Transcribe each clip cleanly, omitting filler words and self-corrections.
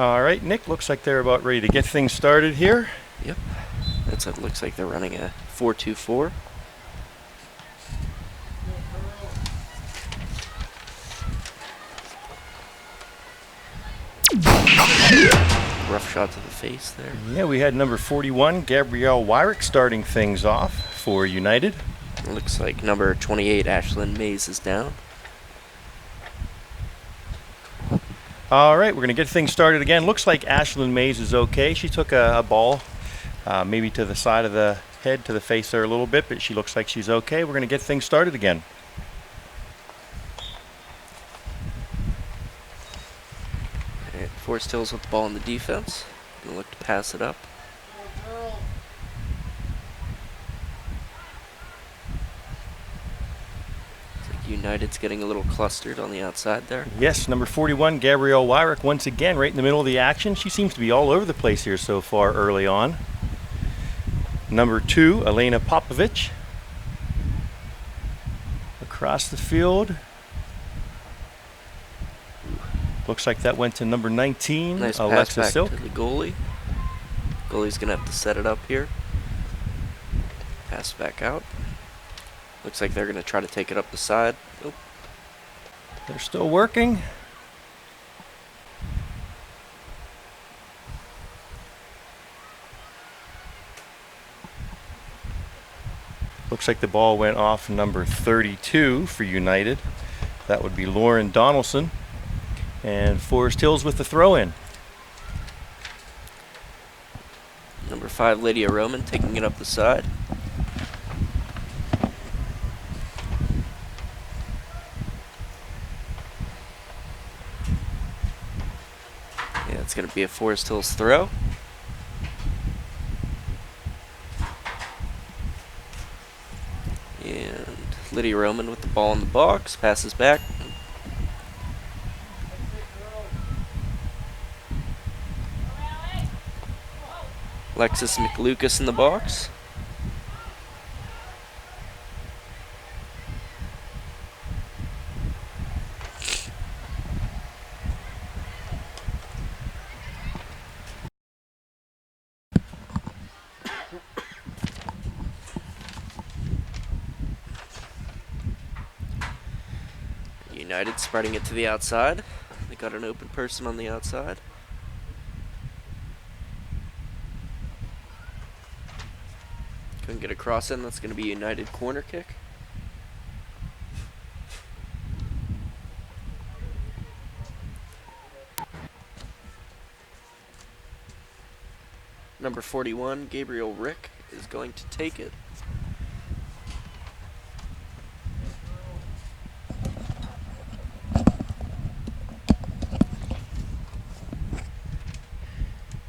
All right, Nick, looks like they're about ready to get things started here. Yep. That's it. Looks like they're running a 4-2-4. Rough shot to the face there. Yeah, we had number 41, Gabrielle Wyrick, starting things off for United. It looks like number 28, Ashlyn Mays, is down. All right, we're going to get things started again. Looks like Ashlyn Mays is okay. She took a ball maybe to the side of the head, to the face there a little bit, but she looks like she's okay. We're going to get things started again. Alright, Forest Hills with the ball in the defense. Gonna look to pass it up. United's getting a little clustered on the outside there. Yes, number 41, Gabrielle Wyrick, once again right in the middle of the action. She seems to be all over the place here so far early on. Number 2, Elena Popovich. Across the field. Looks like that went to number 19, Nice Alexa pass back Silk. to the goalie. Goalie's gonna have to set it up here. Pass back out. Looks like they're going to try to take it up the side. Nope. They're still working. Looks like the ball went off number 32 for United. That would be Lauren Donaldson. And Forest Hills with the throw-in. Number 5, Lydia Roman, taking it up the side. It's going to be a Forest Hills throw. And Lydia Roman with the ball in the box, passes back. Alexis McLucas in the box. United spreading it to the outside. They got an open person on the outside. Couldn't get a cross in. That's going to be a United corner kick. Number 41, Gabriel Rick, is going to take it.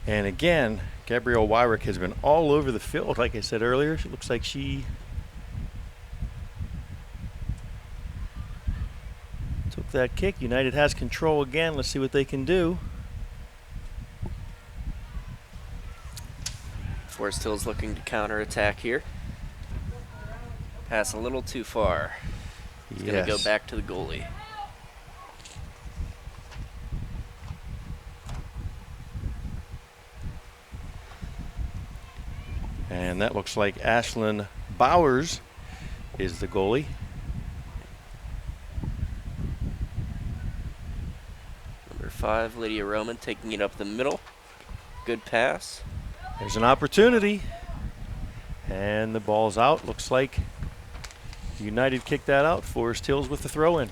And again, Gabrielle Wyrick has been all over the field, like I said earlier. It looks like she took that kick. United has control again. Let's see what they can do. Forest Hills looking to counterattack here. Pass a little too far. It's going to go back to the goalie. And that looks like Ashlyn Bowers is the goalie. Number 5, Lydia Roman, taking it up the middle. Good pass. There's an opportunity. And the ball's out. Looks like United kicked that out. Forest Hills with the throw-in.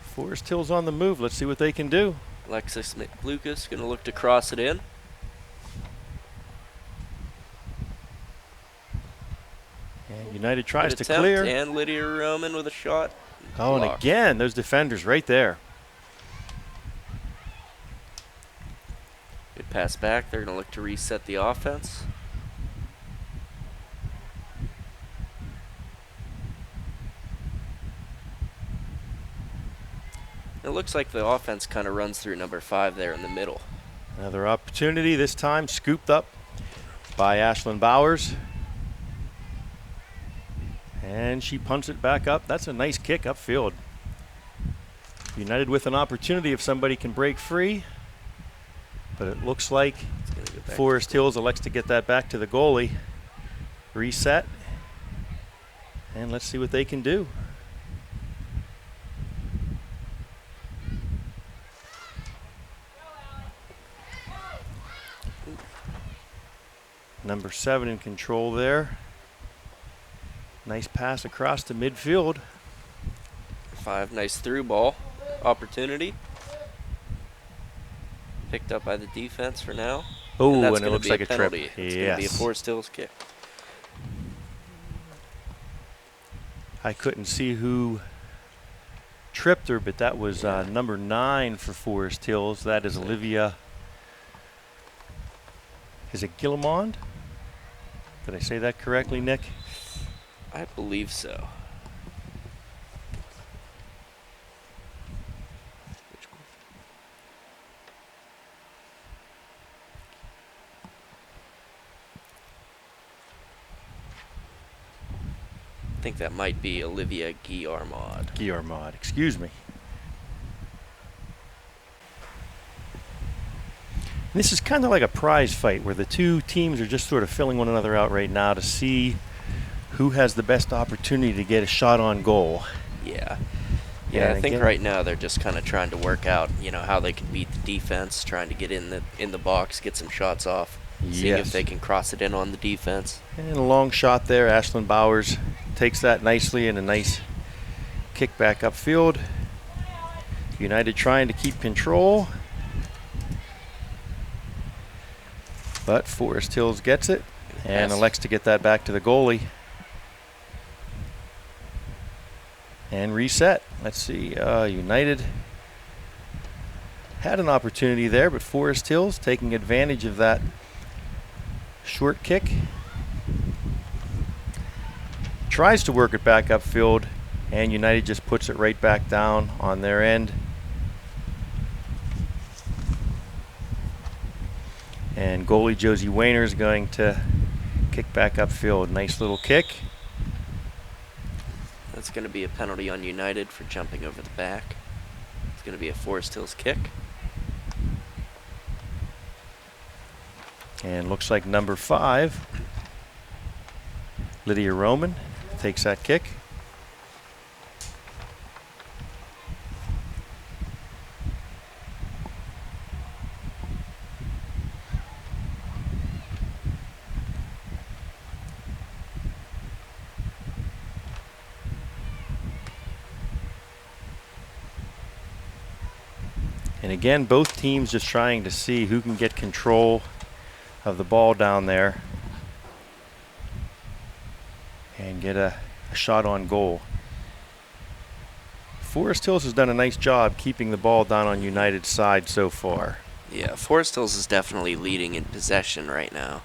Forest Hills on the move. Let's see what they can do. Alexis McLucas going to look to cross it in. And United tries to attempt, clear. And Lydia Roman with a shot. Oh, and again, those defenders right there. Good pass back. They're going to look to reset the offense. It looks like the offense kind of runs through number 5 there in the middle. Another opportunity, this time scooped up by Ashlyn Bowers. And she punts it back up. That's a nice kick upfield. United with an opportunity if somebody can break free. But it looks like Forest Hills elects to get that back to the goalie. Reset. And let's see what they can do. Number 7 in control there. Nice pass across to midfield. 5, nice through ball opportunity. Picked up by the defense for now. Oh, and, that's and it looks be like a a penalty. trip. It's Yes. going to be a Forest Hills kick. I couldn't see who tripped her, but that was number 9 for Forest Hills. That is Olivia. Is it Guillemond? Did I say that correctly, Nick? I believe so. Which one? I think that might be Olivia Guillemond. Guillemond, excuse me. This is kind of like a prize fight where the two teams are just sort of filling one another out right now to see who has the best opportunity to get a shot on goal. Yeah. And Yeah, I think again, right now they're just kind of trying to work out, how they can beat the defense, trying to get in the box, get some shots off, seeing if they can cross it in on the defense. And a long shot there. Ashlyn Bowers takes that nicely and a nice kick back upfield. United trying to keep control. But Forest Hills gets it and elects to get that back to the goalie. And reset. Let's see. United had an opportunity there, but Forest Hills taking advantage of that short kick. Tries to work it back upfield, and United just puts it right back down on their end. And goalie Josie Wayner is going to kick back upfield. Nice little kick. That's going to be a penalty on United for jumping over the back. It's going to be a Forest Hills kick. And looks like number 5, Lydia Roman, takes that kick. And again, both teams just trying to see who can get control of the ball down there and get a shot on goal. Forest Hills has done a nice job keeping the ball down on United's side so far. Yeah, Forest Hills is definitely leading in possession right now.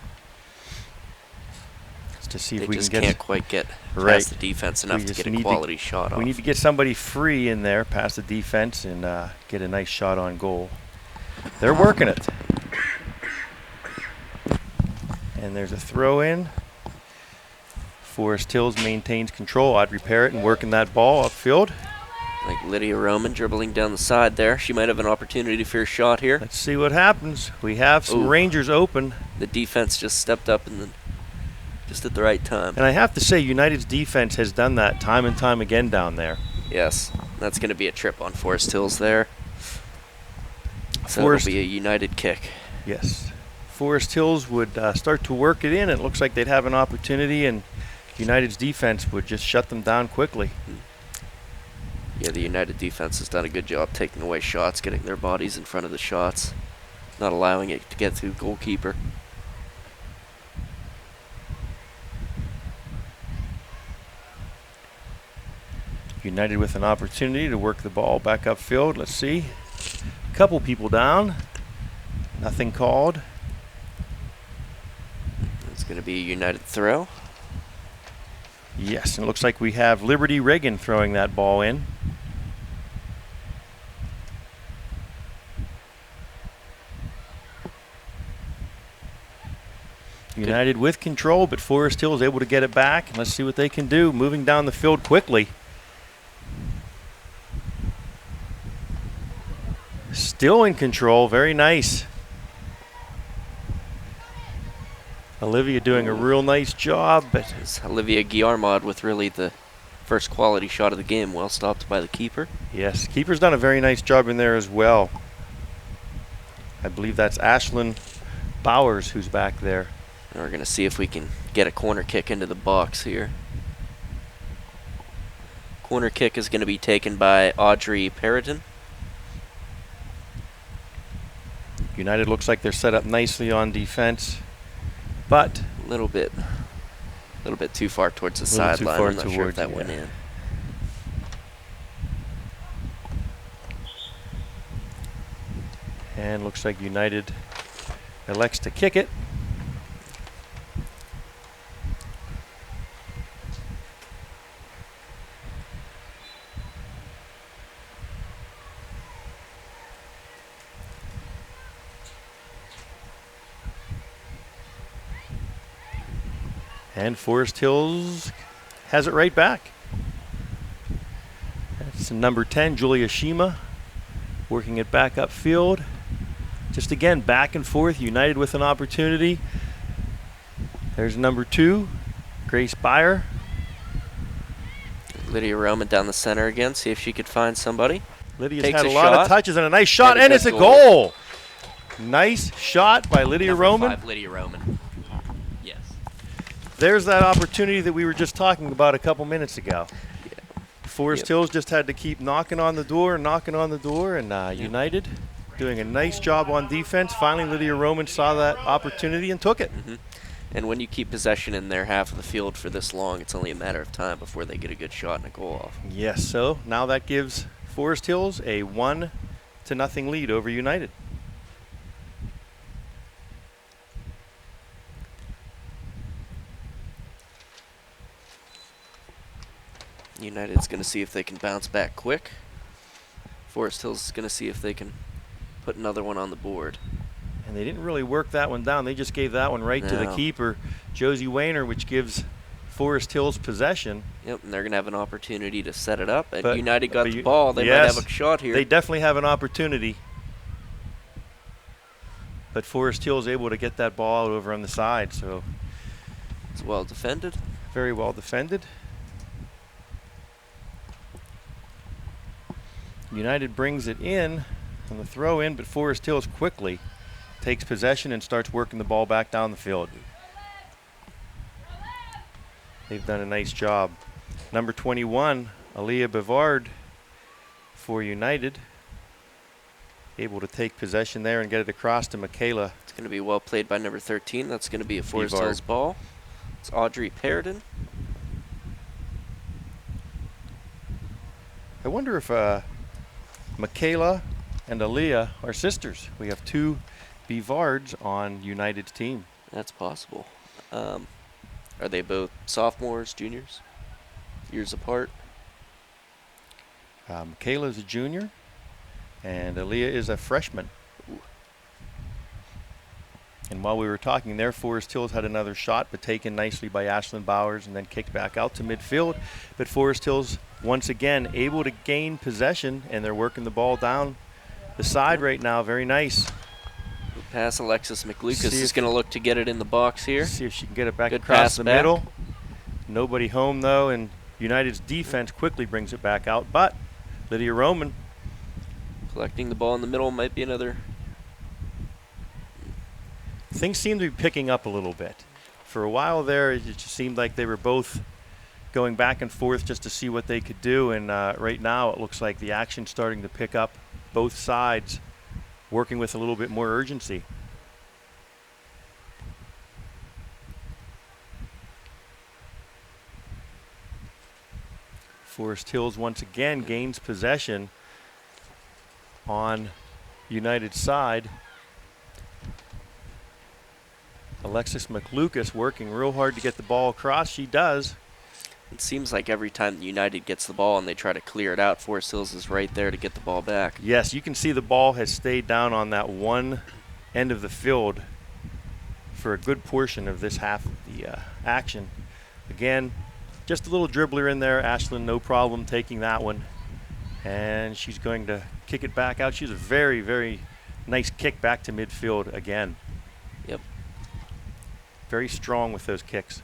Just to see if They we just can get can't quite get right. past the defense enough to get a quality shot off. We need to get somebody free in there past the defense and get a nice shot on goal. They're working it. And there's a throw in. Forest Hills maintains control. I'd repair it and working that ball upfield. Like Lydia Roman dribbling down the side there. She might have an opportunity for a shot here. Let's see what happens. We have some Rangers open. The defense just stepped up just at the right time. And I have to say, United's defense has done that time and time again down there. Yes, that's going to be a trip on Forest Hills there. So it'll be a United kick. Yes. Forest Hills would start to work it in. It looks like they'd have an opportunity, and United's defense would just shut them down quickly. Yeah, the United defense has done a good job taking away shots, getting their bodies in front of the shots, not allowing it to get through the goalkeeper. United with an opportunity to work the ball back upfield. Let's see. A couple people down. Nothing called. It's going to be a United throw. Yes, and it looks like we have Liberty Reagan throwing that ball in. United with control, but Forest Hill is able to get it back. Let's see what they can do. Moving down the field quickly. Still in control. Very nice. Olivia doing a real nice job, but It's Olivia Guillarmod with really the first quality shot of the game. Well stopped by the keeper. yes, keeper's done a very nice job in there as well. I believe that's Ashlyn Bowers who's back there. And we're going to see if we can get a corner kick into the box here. Corner kick is going to be taken by Audrey Perriton. United looks like they're set up nicely on defense, but A little bit too far towards the A little too sideline. far I'm not sure if towards, that yeah. went in. and looks like United elects to kick it. And Forest Hills has it right back. That's number 10, Julia Shima, working it back upfield. Just again, back and forth, United with an opportunity. There's number 2, Grace Byer. Lydia Roman down the center again. See if she could find somebody. Lydia's Takes had a a lot of shot. touches and a nice shot, And a and good it's a goal. goal. Nice shot by Lydia Number Roman. 5, Lydia Roman. Yes. There's that opportunity that we were just talking about a couple minutes ago. Forest Yep. Hills just had to keep knocking on the door, and United doing a nice job on defense. Finally, Lydia Roman saw that opportunity and took it. And when you keep possession in their half of the field for this long, it's only a matter of time before they get a good shot and a goal off. Yes, so now that gives Forest Hills a 1-0 lead over United. United's going to see if they can bounce back quick. Forest Hills is going to see if they can put another one on the board. And they didn't really work that one down. They just gave that one right to the No. keeper, Josie Wayner, which gives Forest Hills possession. Yep, and they're going to have an opportunity to set it up. And But- United got but the you- ball. They yes, might have a shot here. They definitely have an opportunity. But Forest Hills able to get that ball out over on the side, so It's well defended. very well defended. United brings it in on the throw in, but Forest Hills quickly takes possession and starts working the ball back down the field. They've done a nice job. Number 21, Aaliyah Bavard for United, able to take possession there and get it across to Michaela. It's going to be well played by number 13. That's going to be a Forest Bevard. Hills ball. It's Audrey Perriton. I wonder if Michaela and Aaliyah are sisters. We have 2 Bevards on United's team. That's possible. Are they both sophomores, juniors? Years apart? Michaela is a junior, and Aaliyah is a freshman. Ooh. And while we were talking there, Forest Hills had another shot, but taken nicely by Ashlyn Bowers and then kicked back out to midfield. But Forest Hills, once again, able to gain possession, and they're working the ball down the side right now. Very nice. Good pass. Alexis McLucas See is if- going to look to get it in the box here. See if she can get it back Good across pass the back. middle. Nobody home, though, and United's defense quickly brings it back out. But Lydia Roman, Collecting the ball in the middle might be another. things seem to be picking up a little bit. For a while there, it just seemed like they were both going back and forth just to see what they could do. And right now, it looks like the action's starting to pick up. Both sides working with a little bit more urgency. Forest Hills once again gains possession on United's side. Alexis McLucas working real hard to get the ball across. She does. It seems like every time United gets the ball and they try to clear it out, Forest Hills is right there to get the ball back. Yes, you can see the ball has stayed down on that one end of the field for a good portion of this half of the action. Again, just a little dribbler in there. Ashlyn, no problem taking that one. And she's going to kick it back out. She's a very, very nice kick back to midfield again. Yep. Very strong with those kicks.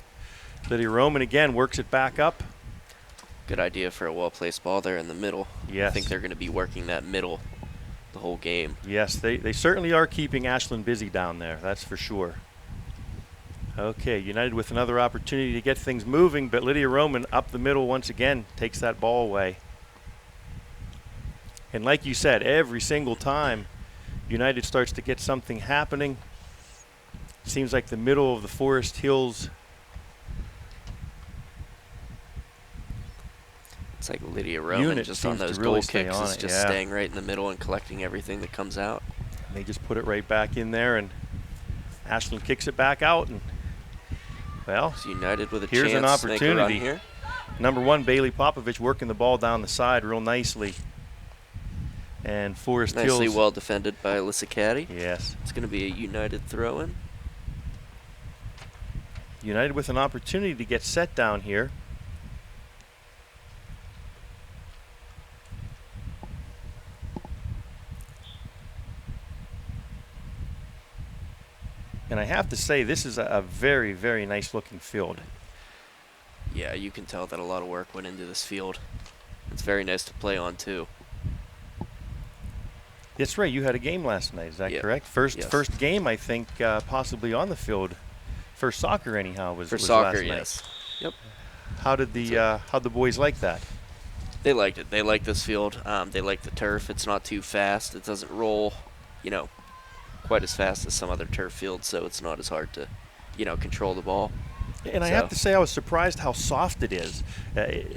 Lydia Roman again works it back up. Good idea for a well-placed ball there in the middle. Yes. I think they're going to be working that middle the whole game. Yes, they certainly are keeping Ashlyn busy down there, that's for sure. Okay, United with another opportunity to get things moving, but Lydia Roman up the middle once again takes that ball away. And like you said, every single time United starts to get something happening, it seems like the middle of the Forest Hills. It's like Lydia Roman just on those goal kicks is just yeah. staying right in the middle and collecting everything that comes out. And they just put it right back in there, and Ashlyn kicks it back out, and well, it's United with a here's chance an opportunity. to make a run here. Number 1, Bailey Popovich working the ball down the side real nicely. And Forest Hills. Nicely well defended by Alyssa Caddy. Yes. It's going to be a United throw-in. United with an opportunity to get set down here. And I have to say, this is a very, very nice looking field. Yeah, you can tell that a lot of work went into this field. It's very nice to play on, too. That's right. You had a game last night. Is that Yep. correct? Yes. First game, I think, possibly on the field. First soccer, anyhow, was For was soccer, last night. yes. Yep. How did the boys like that? They liked it. They like this field. They like the turf. It's not too fast. It doesn't roll, quite as fast as some other turf fields, so it's not as hard to, control the ball. And I have to say, I was surprised how soft it is.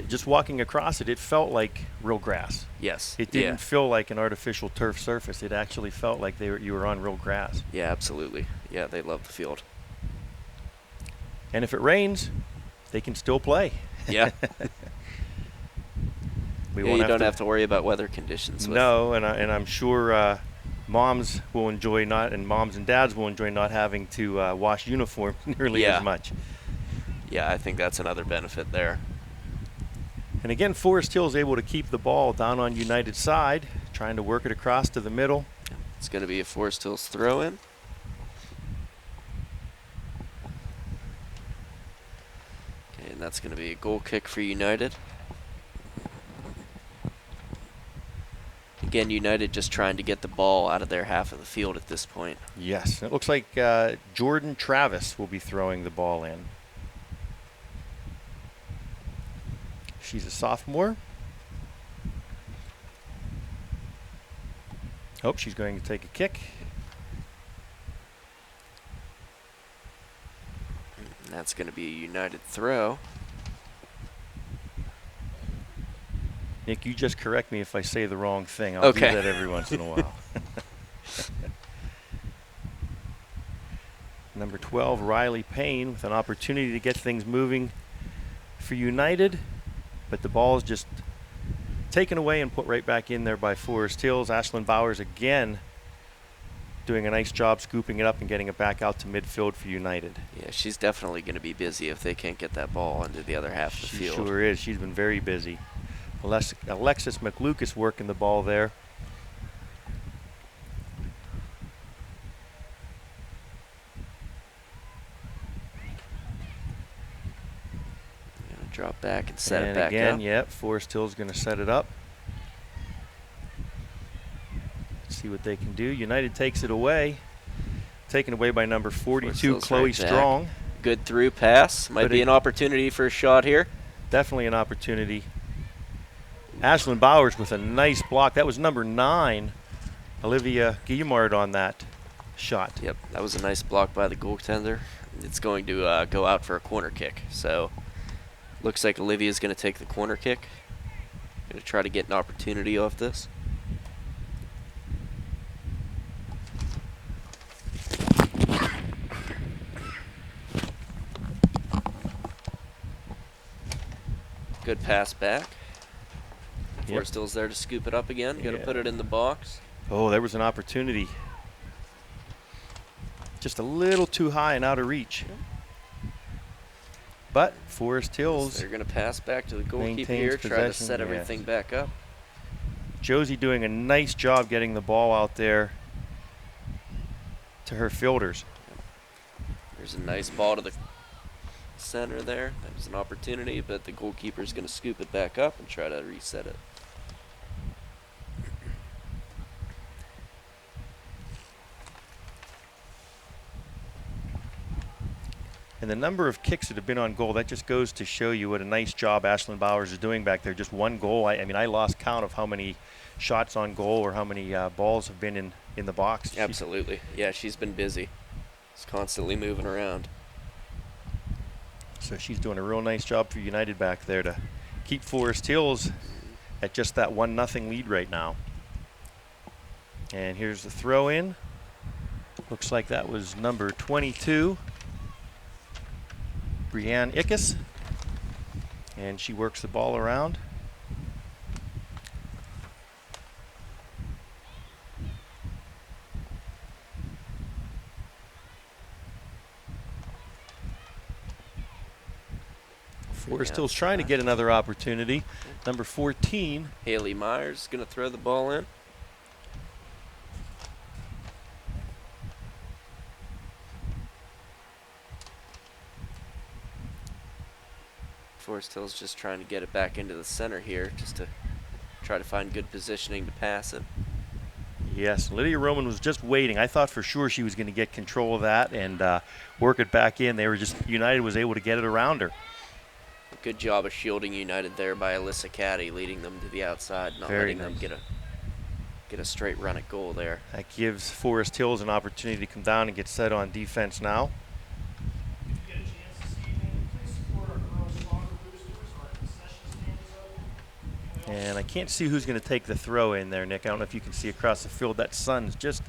Just walking across it, it felt like real grass. Yes. It didn't feel like an artificial turf surface. It actually felt like you were on real grass. Yeah, absolutely. Yeah, they love the field. And if it rains, they can still play. Yeah. You don't have to worry about weather conditions. No, and I'm sure moms will enjoy moms and dads will enjoy not having to wash uniforms nearly as much. Yeah, I think that's another benefit there. And again, Forest Hill is able to keep the ball down on United's side, trying to work it across to the middle. It's going to be a Forest Hills throw-in. Okay, and that's going to be a goal kick for United. Again, United just trying to get the ball out of their half of the field at this point. Yes, it looks like Jordan Travis will be throwing the ball in. She's a sophomore. Oh, she's going to take a kick. And that's going to be a United throw. Nick, you just correct me if I say the wrong thing. I'll do that every once in a while. Number 12, Riley Payne, with an opportunity to get things moving for United. But the ball is just taken away and put right back in there by Forest Hills. Ashlyn Bowers again doing a nice job scooping it up and getting it back out to midfield for United. Yeah, she's definitely going to be busy if they can't get that ball into the other half of the field. She sure is. She's been very busy. Alexis McLucas working the ball there. Drop back and set it back again, up. Yep, Forest Hill's going to set it up. Let's see what they can do. United takes it away. Taken away by number 42, Chloe Strong. Good through pass. Might be an opportunity for a shot here. Definitely an opportunity. Ashlyn Bowers with a nice block. That was number 9, Olivia Guillemard, on that shot. Yep, that was a nice block by the goaltender. It's going to go out for a corner kick. So looks like Olivia's going to take the corner kick. Going to try to get an opportunity off this. Good pass back. Forest Hill's there to scoop it up again. Got to put it in the box. Oh, there was an opportunity. Just a little too high and out of reach. But Forest Hills, they're going to pass back to the goalkeeper here, try to set everything back up. Josie doing a nice job getting the ball out there to her fielders. There's a nice ball to the center there. That was an opportunity, but the goalkeeper's going to scoop it back up and try to reset it. And the number of kicks that have been on goal, that just goes to show you what a nice job Ashlyn Bowers is doing back there. Just one goal. I mean, I lost count of how many shots on goal or how many balls have been in the box. Absolutely. Yeah, she's been busy. She's constantly moving around. So she's doing a real nice job for United back there to keep Forest Hills at just that 1-0 lead right now. And here's the throw in. Looks like that was number 22, Brianne Ickes. And she works the ball around. Forest Hills trying to get another opportunity. Number 14. Haley Myers going to throw the ball in. Forest Hills just trying to get it back into the center here, just to try to find good positioning to pass it. Yes, Lydia Roman was just waiting. I thought for sure she was going to get control of that and work it back in. United was able to get it around her. Good job of shielding United there by Alyssa Caddy, leading them to the outside, not letting them get a straight run at goal there. That gives Forest Hills an opportunity to come down and get set on defense now. If you get a chance this evening, please support our girls soccer boosters. Our concession stand is open. And I can't see who's going to take the throw in there, Nick. I don't know if you can see across the field. That sun's just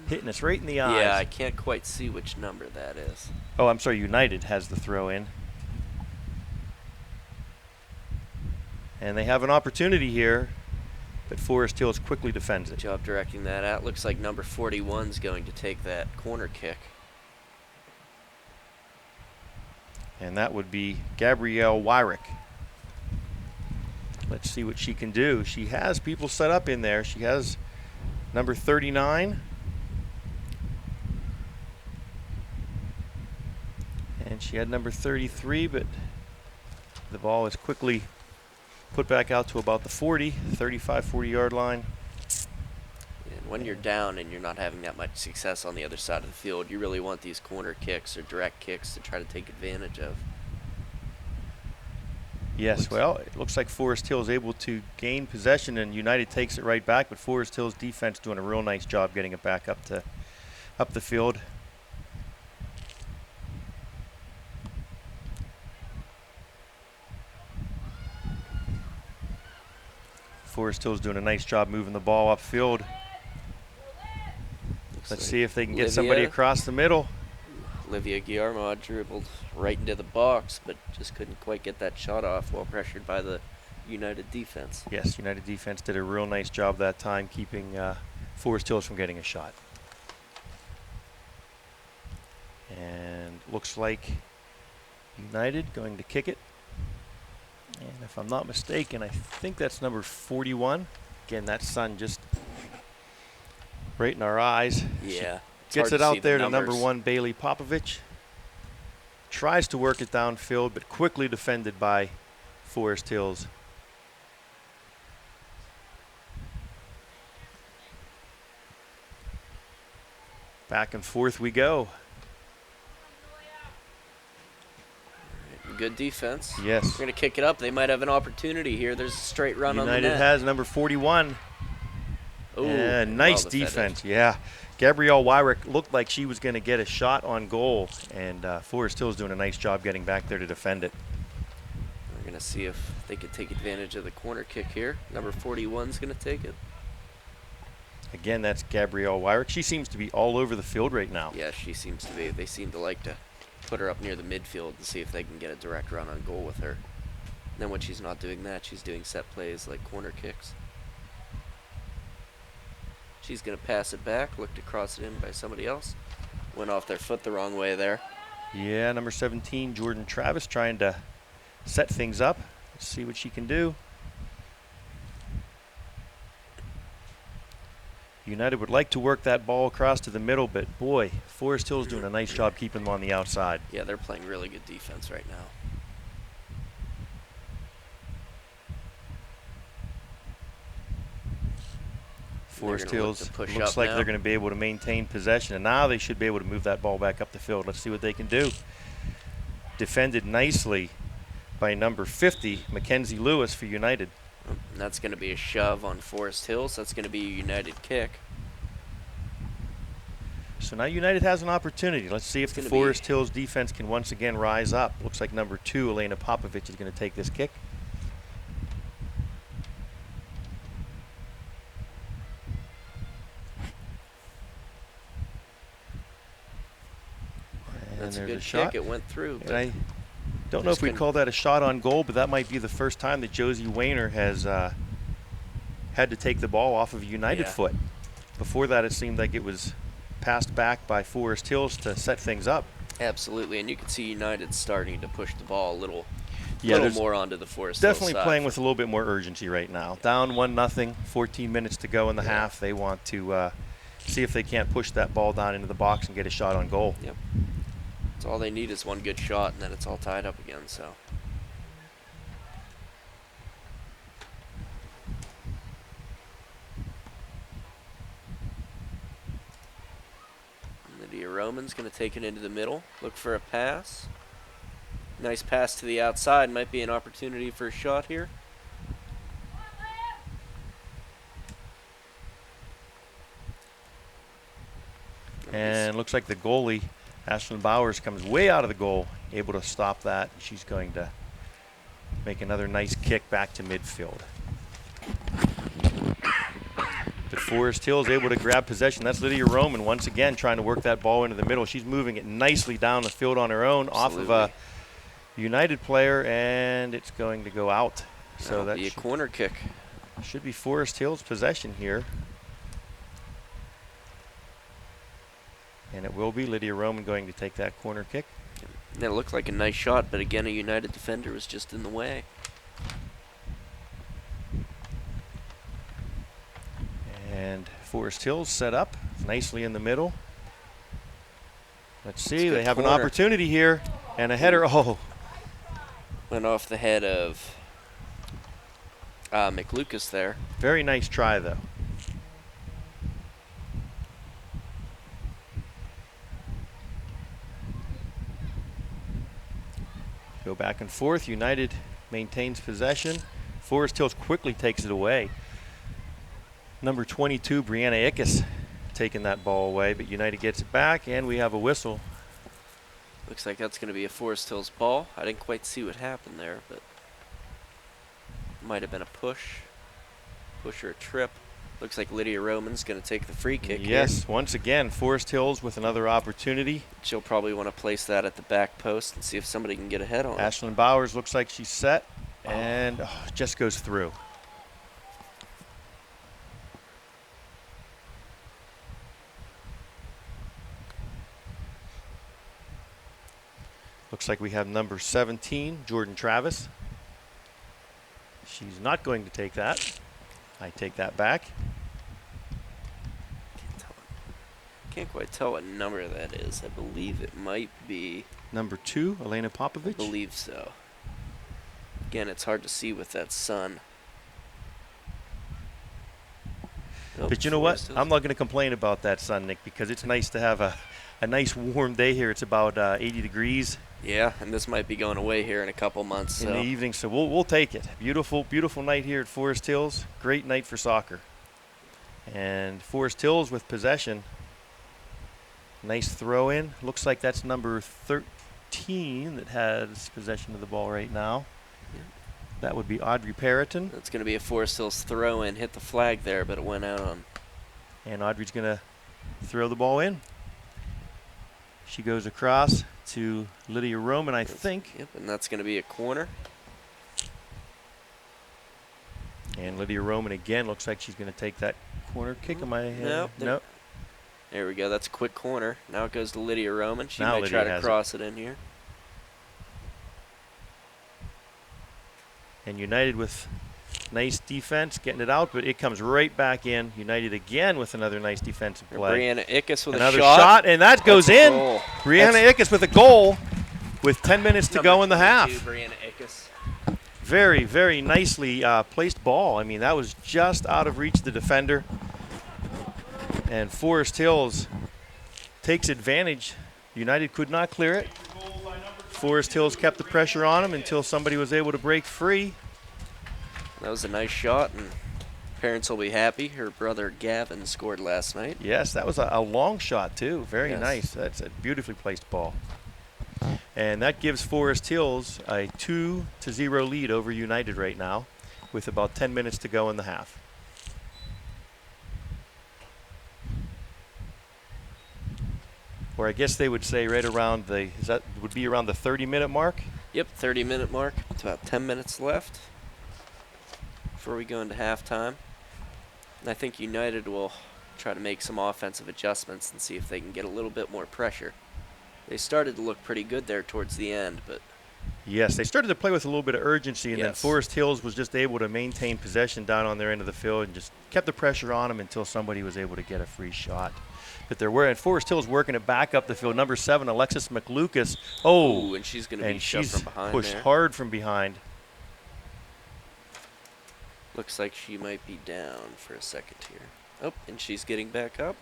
hitting us right in the eyes. Yeah, I can't quite see which number that is. Oh, I'm sorry. United has the throw in. And they have an opportunity here, but Forest Hills quickly defends it. Good job directing that out. Looks like number 41 is going to take that corner kick. And that would be Gabrielle Wyrick. Let's see what she can do. She has people set up in there. She has number 39. And she had number 33, but the ball is quickly put back out to about the 35, 40-yard line. And when you're down and you're not having that much success on the other side of the field, you really want these corner kicks or direct kicks to try to take advantage of. Yes, well, it looks like Forest Hills able to gain possession and United takes it right back, but Forest Hills defense doing a real nice job getting it back up the field. Forest Hills doing a nice job moving the ball upfield. Let's see if they can get somebody across the middle. Olivia Guillermo dribbled right into the box, but just couldn't quite get that shot off while pressured by the United defense. Yes, United defense did a real nice job that time keeping Forest Hills from getting a shot. And looks like United going to kick it. And if I'm not mistaken, I think that's number 41. Again, that sun just right in our eyes. Yeah. Gets it out there to number 1, Bailey Popovich. Tries to work it downfield, but quickly defended by Forest Hills. Back and forth we go. Good defense. Yes. We're going to kick it up. They might have an opportunity here. There's a straight run on the net. United has number 41. Ooh, Yeah, nice well defense. Yeah. Gabrielle Wyrick looked like she was going to get a shot on goal, and Forest Hills doing a nice job getting back there to defend it. We're going to see if they could take advantage of the corner kick here. Number 41 is going to take it. Again, that's Gabrielle Wyrick. She seems to be all over the field right now. Yeah, she seems to be. They seem to like to put her up near the midfield to see if they can get a direct run on goal with her. And then when she's not doing that, she's doing set plays like corner kicks. She's going to pass it back, look to cross it in by somebody else. Went off their foot the wrong way there. Yeah, number 17, Jordan Travis, trying to set things up. Let's see what she can do. United would like to work that ball across to the middle, but boy, Forest Hill's doing a nice job keeping them on the outside. Yeah, they're playing really good defense right now. Forest gonna look Hills to push looks up like now. they're going to be able to maintain possession, and now they should be able to move that ball back up the field. Let's see what they can do. Defended nicely by number 50, Mackenzie Lewis for United. And that's going to be a shove on Forest Hills. That's going to be a United kick. So now United has an opportunity. Let's see if the Forest Hills defense can once again rise up. Looks like number 2, Elena Popovich, is going to take this kick. And That's a there's good shot. kick. It went through. And I don't know if we'd call that a shot on goal, but that might be the first time that Josie Wayner has had to take the ball off of a United foot. Before that, it seemed like it was passed back by Forest Hills to set things up. Absolutely, and you can see United starting to push the ball a little Yeah, more onto the Forest Hills definitely side. playing with a little bit more urgency right now. Down 1-0, 14 minutes to go in the half. They want to see if they can't push that ball down into the box and get a shot on goal. Yep. That's all they need is one good shot, and then it's all tied up again. So. Lydia Roman's going to take it into the middle, look for a pass. Nice pass to the outside, might be an opportunity for a shot here. And looks like the goalie, Ashlyn Bowers, comes way out of the goal, able to stop that. She's going to make another nice kick back to midfield. But Forest Hills able to grab possession. That's Lydia Roman once again trying to work that ball into the middle. She's moving it nicely down the field on her own, off of a United player, and it's going to go out. So that'll be a corner kick. Should be Forest Hills possession here. And it will be Lydia Roman going to take that corner kick. And it looked like a nice shot, but again, a United defender was just in the way. And Forest Hills set up nicely in the middle. Let's see, they have an opportunity here. And a header, went off the head of McLucas there. Very nice try, though. Go back and forth. United maintains possession. Forest Hills quickly takes it away. Number 22, Brianna Ickes, taking that ball away, but United gets it back, and we have a whistle. Looks like that's going to be a Forest Hills ball. I didn't quite see what happened there, but might have been a push or a trip. Looks like Lydia Roman's going to take the free kick here. Once again, Forest Hills with another opportunity. She'll probably want to place that at the back post and see if somebody can get ahead on it. Ashlyn Bowers looks like she's set, and just goes through. Looks like we have number 17, Jordan Travis. She's not going to take that. I take that back. Can't quite tell what number that is. I believe it might be number 2, Elena Popovich. I believe so. Again, it's hard to see with that sun. But you know what? I'm not going to complain about that sun, Nick, because it's nice to have a nice warm day here. It's about 80 degrees. Yeah, and this might be going away here in a couple months. In the evening, so we'll take it. Beautiful, beautiful night here at Forest Hills. Great night for soccer. And Forest Hills with possession. Nice throw in. Looks like that's number 13 that has possession of the ball right now. Yeah. That would be Audrey Perriton. That's going to be a Forest Hills throw in. Hit the flag there, but it went out on. And Audrey's going to throw the ball in. She goes across to Lydia Roman, I think. Yep, and that's going to be a corner. And Lydia Roman again looks like she's going to take that corner kick. Am I? Nope. There we go. That's a quick corner. Now it goes to Lydia Roman. She now might try to cross it in here. And United with Nice defense, getting it out, but it comes right back in. United again with another nice defensive play. Brianna Ickes with Another a shot. and that goes That's a in. goal. Brianna Ickes with a goal with 10 minutes to go in the half. Brianna Ickes. Very, very nicely placed ball. I mean, that was just out of reach of the defender. And Forest Hills takes advantage. United could not clear it. Forest Hills kept the pressure on them until somebody was able to break free. That was a nice shot, and parents will be happy. Her brother Gavin scored last night. Yes, that was a long shot, too. Very Yes. nice. That's a beautifully placed ball. And that gives Forest Hills a 2-0 lead over United right now with about 10 minutes to go in the half. Or I guess they would say right around would be around the 30-minute mark? Yep, 30-minute mark. It's about 10 minutes left before we go into halftime. And I think United will try to make some offensive adjustments and see if they can get a little bit more pressure. They started to look pretty good there towards the end, but Yes, they started to play with a little bit of urgency, and then Yes. Forest Hills was just able to maintain possession down on their end of the field and just kept the pressure on them until somebody was able to get a free shot. But and Forest Hills working it back up the field. Number 7, Alexis McLucas. ooh, and she's going to be and shoved she's from behind pushed there. hard from behind. Looks like she might be down for a second here. Oh, and she's getting back up.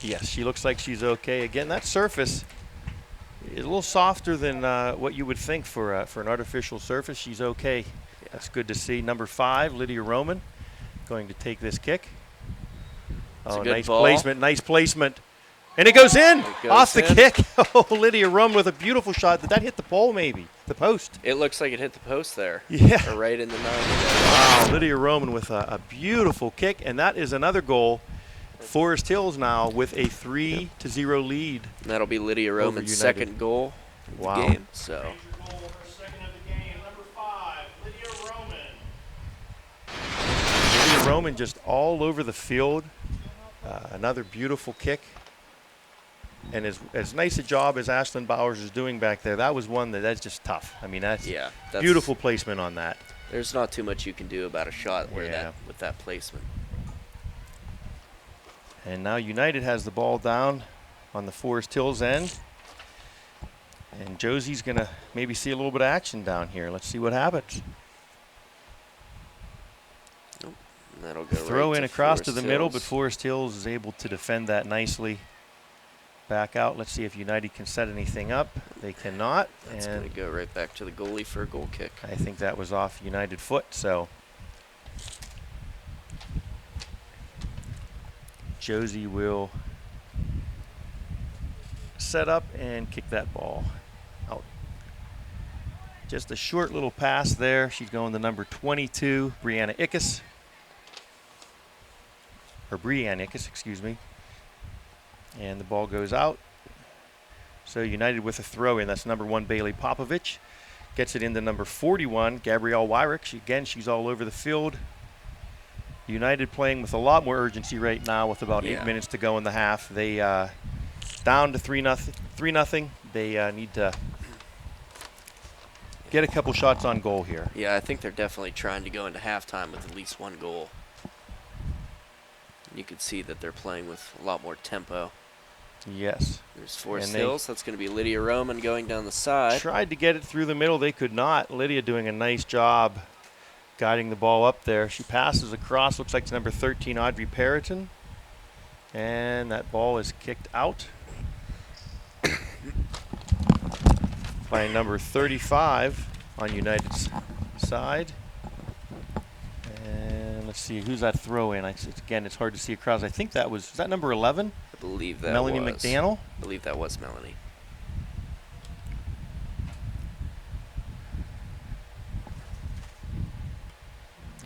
Yes, she looks like she's okay. Again, that surface is a little softer than what you would think for an artificial surface. She's okay. Yeah. That's good to see. Number 5, Lydia Roman, going to take this kick. It's a Oh, good nice ball. placement, nice placement. And it goes in It goes off the in. kick. Oh, Lydia Roman with a beautiful shot. Did that hit the pole maybe? The post? It looks like it hit the post there. Yeah. Or right in the 9. Wow, Lydia Roman with a beautiful kick, and that is another goal. Forest Hills now with a 3-0 lead. And that'll be Lydia Roman's United. second goal of Wow. the game. So Major goal, her second of the game. Number 5, Lydia Roman. Lydia Roman just all over the field. Another beautiful kick. And as nice a job as Ashlyn Bowers is doing back there, that was one that's just tough. I mean, that's beautiful placement on that. There's not too much you can do about a shot where Yeah. with that placement. And now United has the ball down on the Forest Hills end. And Josie's going to maybe see a little bit of action down here. Let's see what happens. And that'll go Throw right in to across to Forest the middle, but Hills. Forest Hills is able to defend that nicely. Back out. Let's see if United can set anything up. They cannot. That's going And to go right back to the goalie for a goal kick. I think that was off United foot, so Josie will set up and kick that ball out. Just a short little pass there. She's going to number 22, Brianna Ickes. Or Brianna Ickes, excuse me. And the ball goes out. So United with a throw in. That's number 1, Bailey Popovich. Gets it into number 41, Gabrielle Wyrick. She's all over the field. United playing with a lot more urgency right now with about 8 minutes to go in the half. They down to 3-0. They need to get a couple shots on goal here. Yeah, I think they're definitely trying to go into halftime with at least one goal. You can see that they're playing with a lot more tempo. Yes. There's Forest And they Hills. That's going to be Lydia Roman going down the side. Tried to get it through the middle. They could not. Lydia doing a nice job guiding the ball up there. She passes across. Looks like it's number 13, Audrey Perriton. And that ball is kicked out by number 35 on United's side. And let's see, who's that throw in? Again, it's hard to see across. I think that was that number 11? I believe that Melanie was. McDaniel? I believe that was Melanie.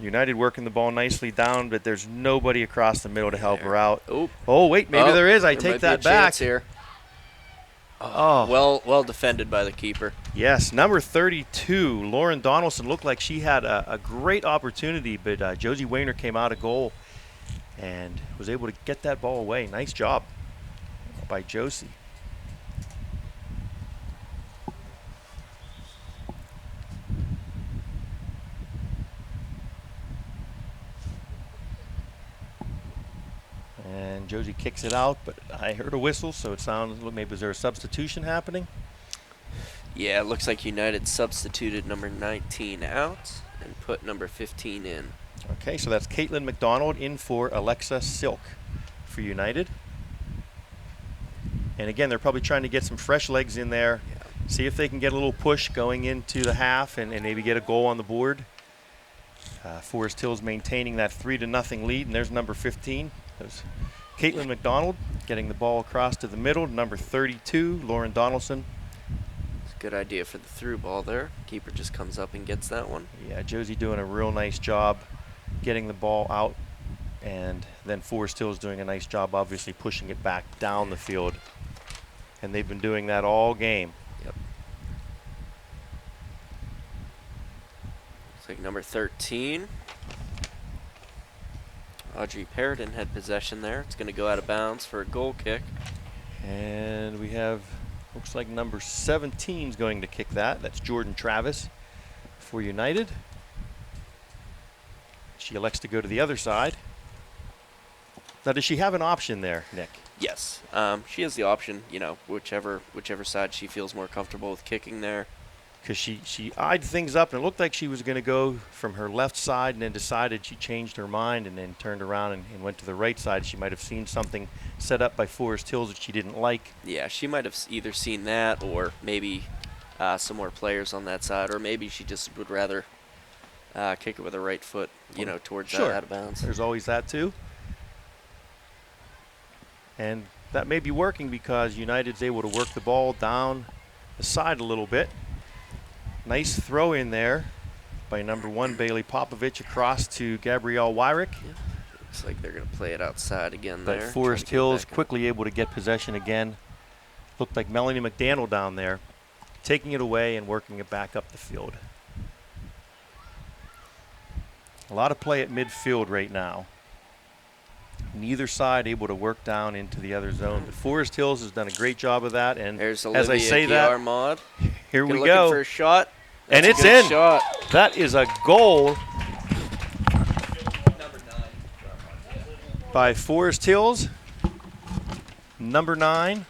United working the ball nicely down, but there's nobody across the middle to help her out. Oh, Oh, wait, maybe there is. I there take might be a that back. chance here. Oh. Well defended by the keeper. Yes, number 32, Lauren Donaldson, looked like she had a great opportunity, but Josie Wayner came out of goal and was able to get that ball away. Nice job by Josie. Josie kicks it out, but I heard a whistle, so it sounds, maybe is there a substitution happening? Yeah, it looks like United substituted number 19 out and put number 15 in. Okay, so that's Caitlin McDonald in for Alexa Silk for United. And again, they're probably trying to get some fresh legs in there, Yeah. see if they can get a little push going into the half and maybe get a goal on the board. Forest Hills maintaining that 3-0 lead, and there's number 15. There's Caitlin McDonald getting the ball across to the middle. Number 32, Lauren Donaldson. It's a good idea for the through ball there. Keeper just comes up and gets that one. Yeah, Josie doing a real nice job getting the ball out, and then Forest Hills doing a nice job obviously pushing it back down the field. And they've been doing that all game. Yep. Looks like number 13. Audrey Paradin had possession there. It's going to go out of bounds for a goal kick. And we have, looks like number 17 is going to kick that. That's Jordan Travis for United. She elects to go to the other side. Now, does she have an option there, Nick? Yes, she has the option, you know, whichever side she feels more comfortable with kicking there. Because she eyed things up, and it looked like she was going to go from her left side and then decided she changed her mind and then turned around and went to the right side. She might have seen something set up by Forest Hills that she didn't like. Yeah, she might have either seen that or maybe some more players on that side, or maybe she just would rather kick it with her right foot, you know, towards that out of bounds. There's always that too. And that may be working because United's able to work the ball down the side a little bit. Nice throw in there by number 1, Bailey Popovich, across to Gabrielle Wyrick. Yeah. Looks like they're going to play it outside again But there. Forest Hills quickly able to get possession again. Looked like Melanie McDaniel down there, taking it away and working it back up the field. A lot of play at midfield right now. Neither side able to work down into the other zone. But Forest Hills has done a great job of that. And There's as I say that, Guillarmod. here we Looking go. for a shot. And That's it's a good in. Shot. That is a goal by Forest Hills. Number 9,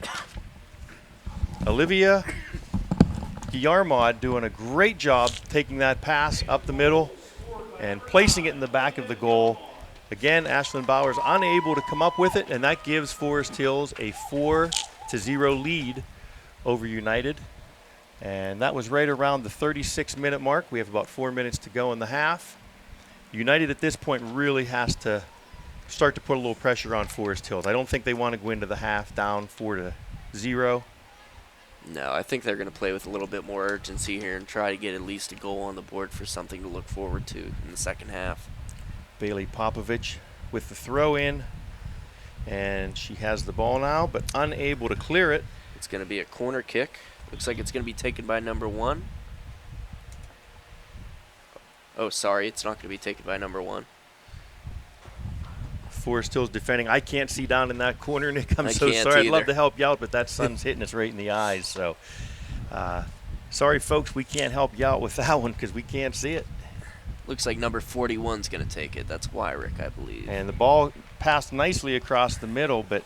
Olivia Guillarmod, doing a great job taking that pass up the middle and placing it in the back of the goal. Again, Ashlyn Bowers unable to come up with it, and that gives Forest Hills a 4-0 lead over United. And that was right around the 36-minute mark. We have about 4 minutes to go in the half. United at this point really has to start to put a little pressure on Forest Hills. I don't think they want to go into the half down 4-0. No, I think they're going to play with a little bit more urgency here and try to get at least a goal on the board for something to look forward to in the second half. Bailey Popovich with the throw in, and she has the ball now, but unable to clear it. It's going to be a corner kick. Looks like it's going to be taken by number 1. Oh, sorry, it's not going to be taken by number 1. Forest Hills defending. I can't see down in that corner, Nick. I'm I so can't sorry. I'd love either. to help you out, but that sun's hitting us right in the eyes. So, sorry, folks, we can't help you out with that one because we can't see it. Looks like number 41 is going to take it. That's Wyrick, I believe. And the ball passed nicely across the middle, but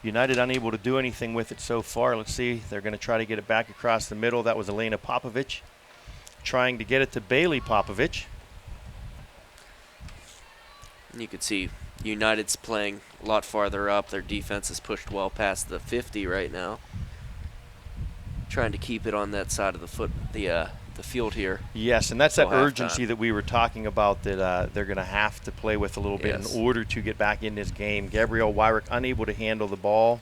United unable to do anything with it so far. Let's see. They're going to try to get it back across the middle. That was Elena Popovich trying to get it to Bailey Popovich. And you can see United's playing a lot farther up. Their defense is pushed well past the 50 right now. Trying to keep it on that side of the field here. Yes, and that's that Till halftime. urgency that we were talking about that they're going to have to play with a little bit Yes. in order to get back in this game. Gabrielle Wyrick unable to handle the ball.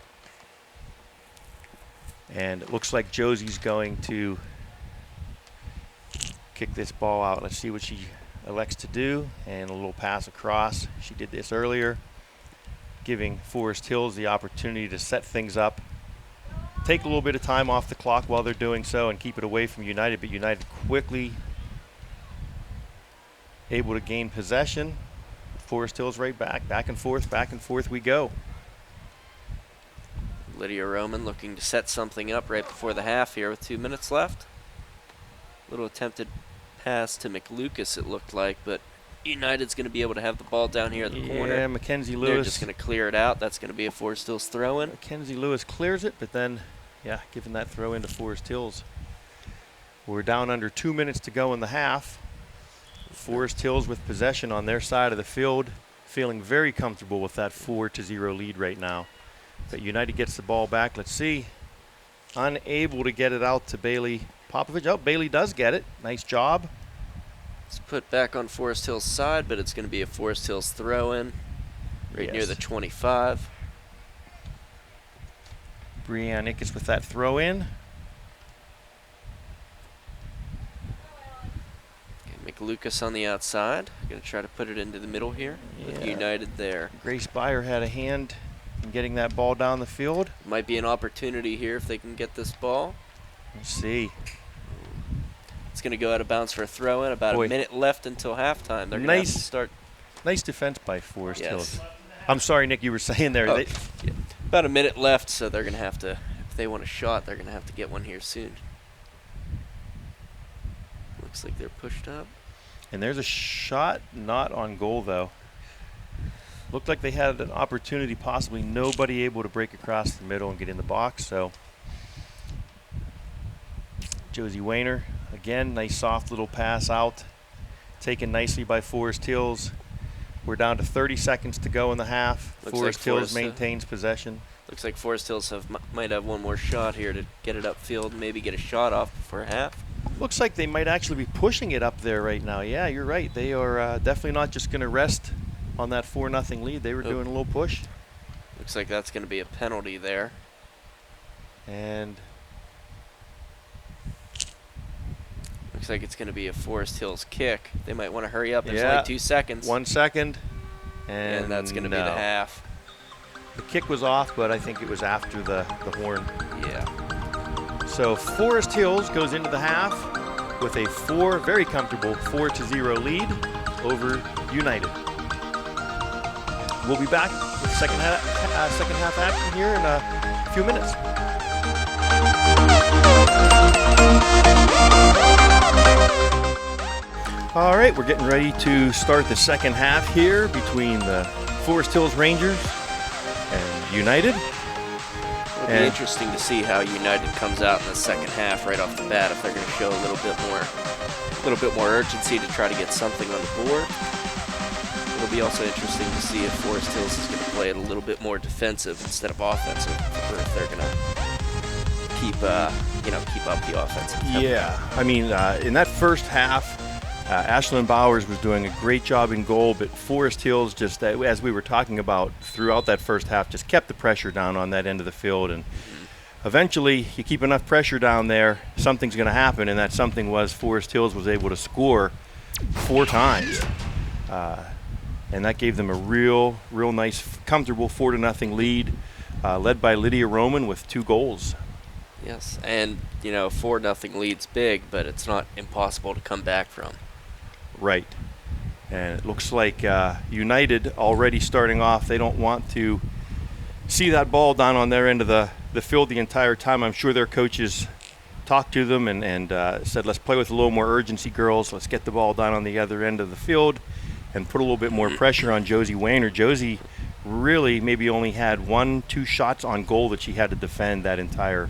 And it looks like Josie's going to kick this ball out. Let's see what she elects to do. And a little pass across. She did this earlier, giving Forest Hills the opportunity to set things up. Take a little bit of time off the clock while they're doing so and keep it away from United, but United quickly able to gain possession. Forest Hills right back and forth we go. Lydia Roman looking to set something up right before the half here with 2 minutes left. Little attempted pass to McLucas, it looked like, but United's going to be able to have the ball down here at the Yeah, corner. Mackenzie They're Lewis. just going to clear it out. That's going to be a Forest Hills throw-in. Mackenzie Lewis clears it, but then, yeah, giving that throw into Forest Hills. We're down under 2 minutes to go in the half. Forest Hills with possession on their side of the field, feeling very comfortable with that 4-0 lead right now. But United gets the ball back. Let's see. Unable to get it out to Bailey Popovich. Oh, Bailey does get it. Nice job. It's put back on Forest Hills' side, but it's going to be a Forest Hills throw-in right near Yes. the 25. Brianne Ickes with that throw in. Okay, McLucas on the outside. Going to try to put it into the middle here with Yeah. United there. Grace Beyer had a hand in getting that ball down the field. Might be an opportunity here if they can get this ball. Let's see. It's going to go out of bounds for a throw-in. About Boy. a minute left until halftime. They're going to have to Nice. start. Nice defense by Forest Yes. Hills. I'm sorry, Nick, you were saying there. Oh, They, yeah. About a minute left, so they're going to have to, if they want a shot, they're going to have to get one here soon. Looks like they're pushed up. and there's a shot not on goal, though. Looked like they had an opportunity, possibly nobody able to break across the middle and get in the box. So Josie Wayner, again, nice soft little pass out. Taken nicely by Forest Hills. We're down to 30 seconds to go in the half. Looks Forest like Hills Forest, maintains possession. Looks like Forest Hills might have one more shot here to get it upfield, maybe get a shot off before half. Looks like they might actually be pushing it up there right now. Yeah, you're right. They are definitely not just going to rest on that 4-0 lead. They were doing a little push. Looks like that's going to be a penalty there. And Looks like it's going to be a Forest Hills kick. They might want to hurry up. There's Yeah. only 2 seconds. 1 second. and that's going to be the no. half. The kick was off, but I think it was after the horn. Yeah. So Forest Hills goes into the half with a very comfortable 4-0 lead over United. We'll be back with second half action here in a few minutes. All right, we're getting ready to start the second half here between the Forest Hills Rangers and United. It'll be interesting to see how United comes out in the second half right off the bat, if they're going to show a little bit more urgency to try to get something on the board. It'll be also interesting to see if Forest Hills is going to play it a little bit more defensive instead of offensive, or if they're going to keep up the offensive tempo. Yeah, I mean, in that first half, Ashlyn Bowers was doing a great job in goal, but Forest Hills just, as we were talking about throughout that first half, just kept the pressure down on that end of the field. And eventually, you keep enough pressure down there, something's going to happen, and that something was Forest Hills was able to score 4 times. And that gave them a real nice, comfortable 4-0 lead, led by Lydia Roman with 2 goals. Yes, and 4-0 lead's big, but it's not impossible to come back from. Right. And it looks like United already starting off, they don't want to see that ball down on their end of the field the entire time. I'm sure their coaches talked to them and said, let's play with a little more urgency, girls. Let's get the ball down on the other end of the field and put a little bit more pressure on Josie Wayner. Josie really maybe only had 1-2 shots on goal that she had to defend that entire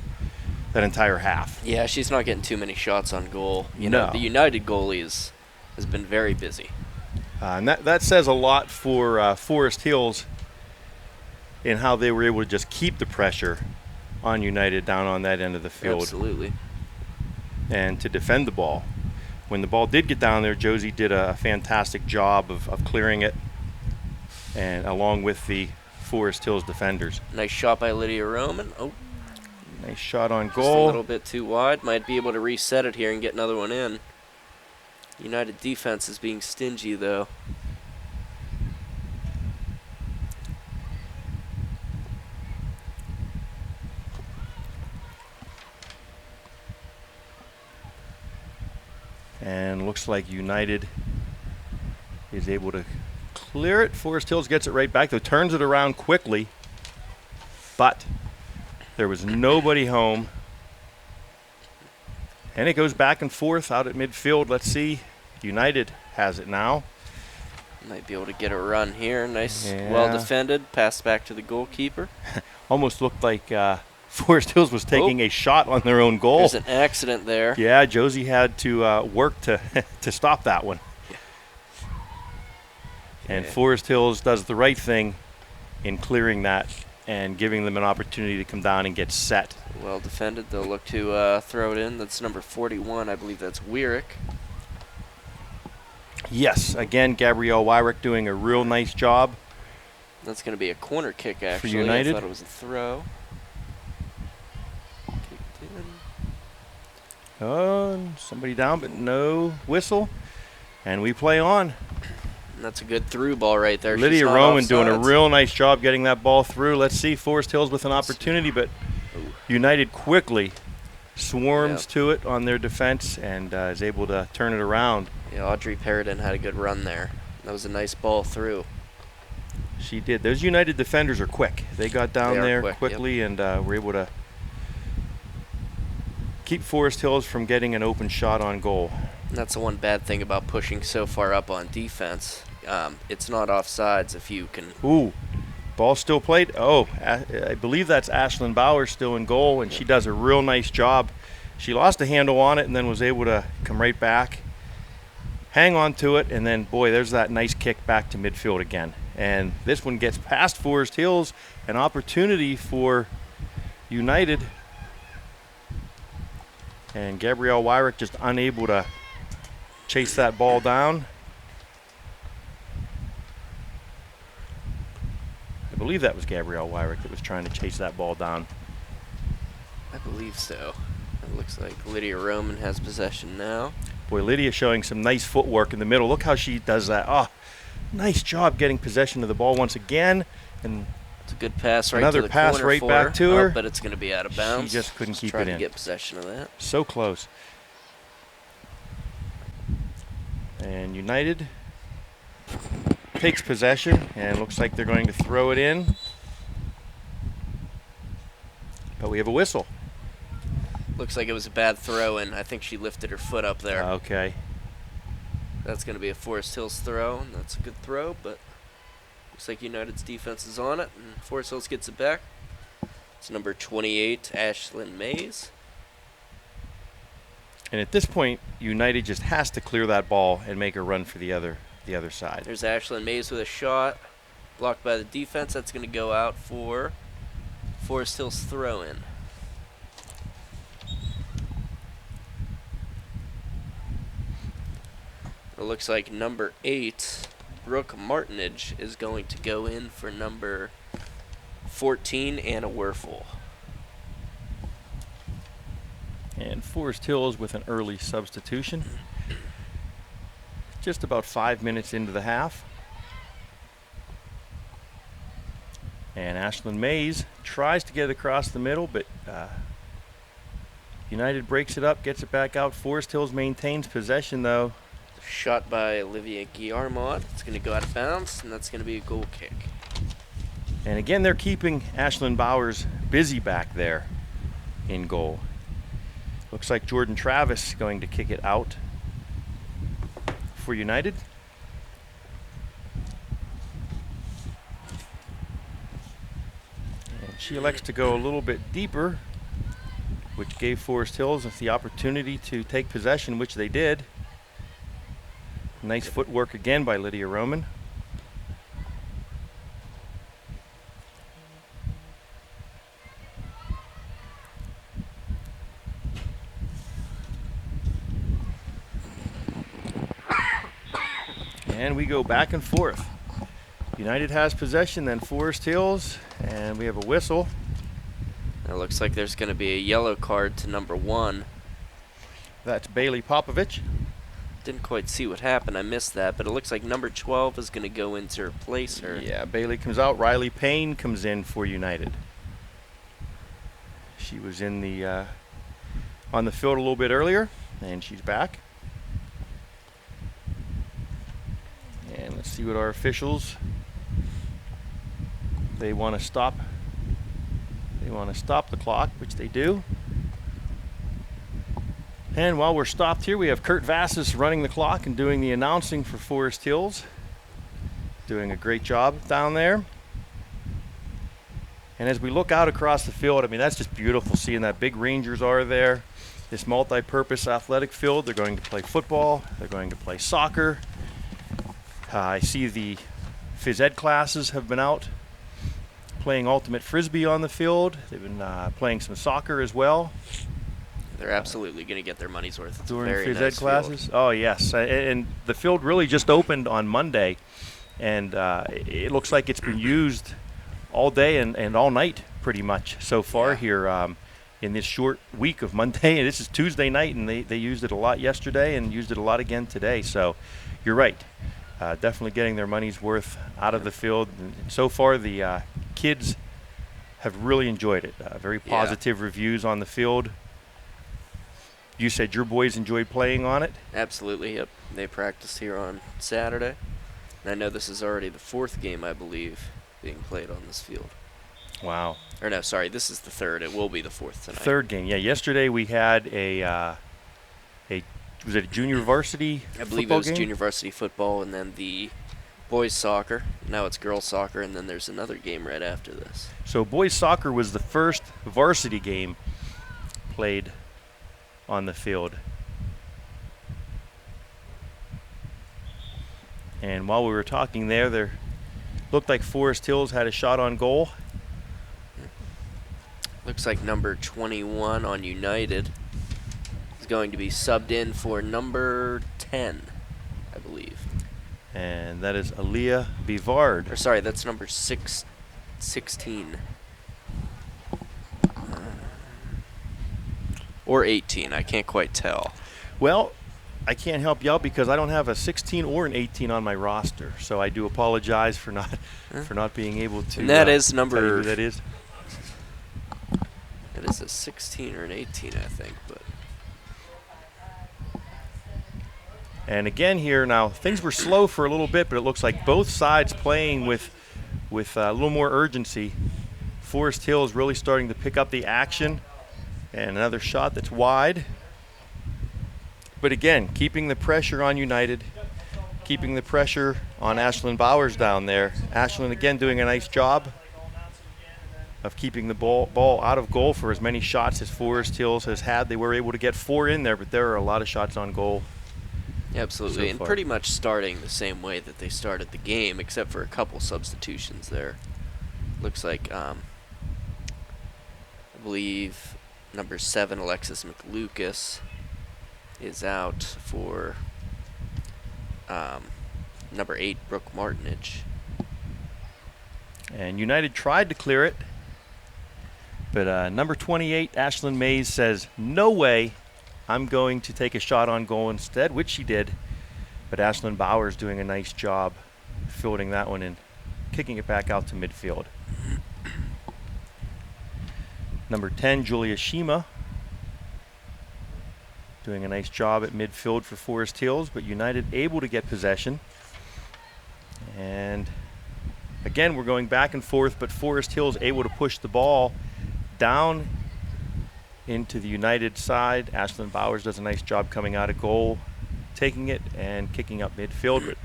half. Yeah, she's not getting too many shots on goal. No. The United goalie has been very busy. And that says a lot for Forest Hills in how they were able to just keep the pressure on United down on that end of the field. Absolutely. And to defend the ball. When the ball did get down there, Josie did a fantastic job of clearing it, and along with the Forest Hills defenders. Nice shot by Lydia Roman. Oh, nice shot on just a goal. little bit too wide. Might be able to reset it here and get another one in. United defense is being stingy, though. And looks like United is able to clear it. Forest Hills gets it right back, though turns it around quickly. But there was nobody home. And it goes back and forth out at midfield. Let's see. United has it now. Might be able to get a run here. Nice, Yeah. well defended. Pass back to the goalkeeper. Almost looked like Forest Hills was taking a shot on their own goal. There's an accident there. Yeah, Josie had to work to to stop that one. And Yeah. Forest Hills does the right thing in clearing that and giving them an opportunity to come down and get set. Well defended. They'll look to throw it in. That's number 41. I believe that's Weirick. Yes, again, Gabrielle Wyrick doing a real nice job. That's going to be a corner kick, actually. United. I thought it was a throw. Kicked in. Oh, somebody down, but no whistle. And we play on. And that's a good through ball right there. Lydia She's not Roman doing a offsides. real nice job getting that ball through. Let's see, Forest Hills with an opportunity, but United quickly swarms to it on their defense and is able to turn it around. Yeah, Audrey Paradin had a good run there. That was a nice ball through. She did. Those United defenders are quick. They got down They are there quick, quickly and were able to keep Forest Hills from getting an open shot on goal. And that's the one bad thing about pushing so far up on defense. It's not offsides if you can. Ooh, ball still played. Oh, I believe that's Ashlyn Bauer still in goal, and she does a real nice job. She lost a handle on it and then was able to come right back, hang on to it, and then, boy, there's that nice kick back to midfield again. And this one gets past Forest Hills, an opportunity for United. And Gabrielle Wyrick just unable to chase that ball down. I believe that was Gabrielle Wyrick that was trying to chase that ball down. I believe so. It looks like Lydia Roman has possession now. Boy, Lydia showing some nice footwork in the middle. Look how she does that. Oh, nice job getting possession of the ball once again. And It's a good pass right Another to the pass corner right for back her. to her. Oh, but it's going to be out of bounds. She just couldn't Let's keep try it to in. get possession of that. So close. And United takes possession and looks like they're going to throw it in. But we have a whistle. Looks like it was a bad throw, and I think she lifted her foot up there. Okay. That's going to be a Forest Hills throw, and that's a good throw, but looks like United's defense is on it, and Forest Hills gets it back. It's number 28, Ashlyn Mays. And at this point, United just has to clear that ball and make a run for the other side. There's Ashlyn Mays with a shot, blocked by the defense. That's going to go out for Forest Hills throw-in. It looks like number 8, Brooke Martinage, is going to go in for number 14, Anna Werfel. And Forest Hills with an early substitution. Just about 5 minutes into the half. And Ashlyn Mays tries to get it across the middle, but United breaks it up, gets it back out. Forest Hills maintains possession, though. Shot by Olivia Guillarmont. It's going to go out of bounds, and that's going to be a goal kick. And again, they're keeping Ashlyn Bowers busy back there in goal. Looks like Jordan Travis going to kick it out for United. And she elects to go a little bit deeper, which gave Forest Hills the opportunity to take possession, which they did. Nice footwork again by Lydia Roman. And we go back and forth. United has possession, then Forest Hills, and we have a whistle. It looks like there's going to be a yellow card to number 1. That's Bailey Popovich. Didn't quite see what happened. I missed that, but it looks like number 12 is going to go in to replace her. Yeah, Bailey comes out. Riley Payne comes in for United. She was in the on the field a little bit earlier, and she's back. And let's see what our officials. They want to stop. They want to stop the clock, which they do. And while we're stopped here, we have Kurt Vassis running the clock and doing the announcing for Forest Hills. doing a great job down there. And as we look out across the field, I mean, that's just beautiful seeing that big Rangers are there. This multi-purpose athletic field. They're going to play football. They're going to play soccer. I see the phys ed classes have been out playing ultimate frisbee on the field. They've been playing some soccer as well. They're absolutely going to get their money's worth. It's During a very phys ed nice classes. field. Oh yes, and the field really just opened on Monday, and it looks like it's been used all day and all night pretty much so far here in this short week of Monday. And this is Tuesday night, and they used it a lot yesterday and used it a lot again today. So you're right. Definitely getting their money's worth out of the field. And so far, the kids have really enjoyed it. Very positive reviews on the field. You said your boys enjoyed playing on it? Absolutely, yep. They practiced here on Saturday. And I know this is already the 4th game, I believe, being played on this field. Wow. Or no, sorry, this is the 3rd. It will be the 4th tonight. 3rd game. Yeah, yesterday we had a was it a junior varsity I believe it was junior varsity football, and then the boys soccer. Now it's girls soccer, and then there's another game right after this. So boys soccer was the first varsity game played on the field. And while we were talking there looked like Forest Hills had a shot on goal. Looks like number 21 on United is going to be subbed in for number 10, I believe. And that is Aaliyah Bivard. Or sorry, that's number 16. Or 18, I can't quite tell. Well, I can't help you out because I don't have a 16 or an 18 on my roster, so I do apologize for not being able to. And that is number. Tell you who that is. It is a 16 or an 18, I think, but. And again here now, things were slow for a little bit, but it looks like both sides playing with a little more urgency. Forest Hills really starting to pick up the action, and another shot that's wide. But again, keeping the pressure on United, keeping the pressure on Ashlyn Bowers down there. Ashlyn again doing a nice job of keeping the ball out of goal for as many shots as Forest Hills has had. They were able to get 4 in there, but there are a lot of shots on goal. Absolutely, So and far. pretty much starting the same way that they started the game, except for a couple substitutions there. Looks like, I believe, number 7, Alexis McLucas, is out for number 8, Brooke Martinage. And United tried to clear it, but number 28, Ashlyn Mays, says, no way, I'm going to take a shot on goal instead, which she did. But Ashlyn Bowers doing a nice job fielding that one and kicking it back out to midfield. Number 10, Julia Shima, doing a nice job at midfield for Forest Hills, but United able to get possession. And again, we're going back and forth, but Forest Hills able to push the ball down into the United side. Ashlyn Bowers does a nice job coming out of goal, taking it and kicking up midfield.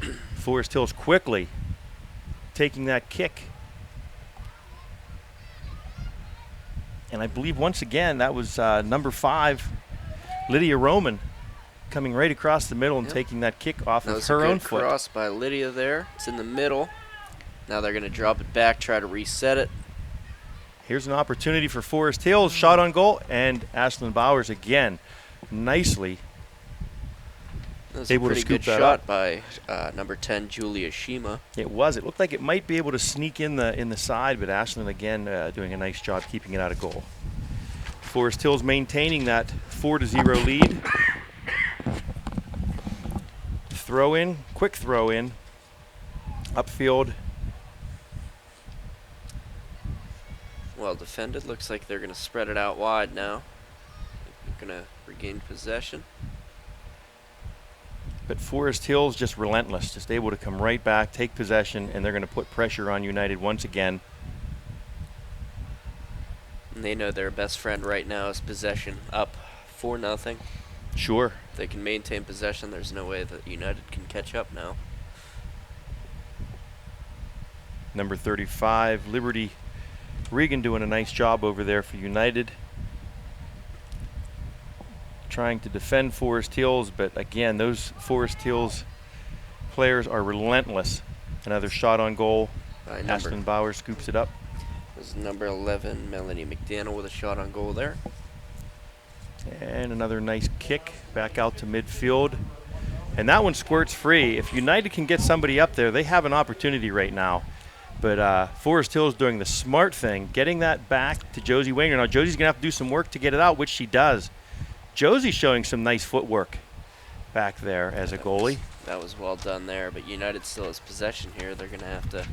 But Forest Hills quickly taking that kick. And I believe once again that was number 5, Lydia Roman, coming right across the middle and taking that kick off of her own foot. Cross by Lydia there. It's in the middle. Now they're going to drop it back, try to reset it. Here's an opportunity for Forest Hills. Shot on goal, and Ashlyn Bowers again nicely That was a able to pretty scoop good that shot up. by number 10, Julia Shima. It was. It looked like it might be able to sneak in the side, but Ashlyn again doing a nice job keeping it out of goal. Forest Hills maintaining that 4-0 lead. Throw in, quick throw in, upfield. Well defended. Looks like they're going to spread it out wide now. They're going to regain possession. But Forest Hills just relentless, just able to come right back, take possession, and they're going to put pressure on United once again. And they know their best friend right now is possession, up 4-0. Sure. If they can maintain possession, there's no way that United can catch up now. Number 35, Liberty Regan, doing a nice job over there for United. Trying to defend Forest Hills, but again, those Forest Hills players are relentless. Another shot on goal. Ashlyn Bauer scoops it up. Was number 11, Melanie McDaniel, with a shot on goal there. And another nice kick back out to midfield. And that one squirts free. If United can get somebody up there, they have an opportunity right now. But Forest Hills doing the smart thing, getting that back to Josie Wayner. Now, Josie's going to have to do some work to get it out, which she does. Josie's showing some nice footwork back there as a goalie. That was well done there, but United still has possession here. They're going to have to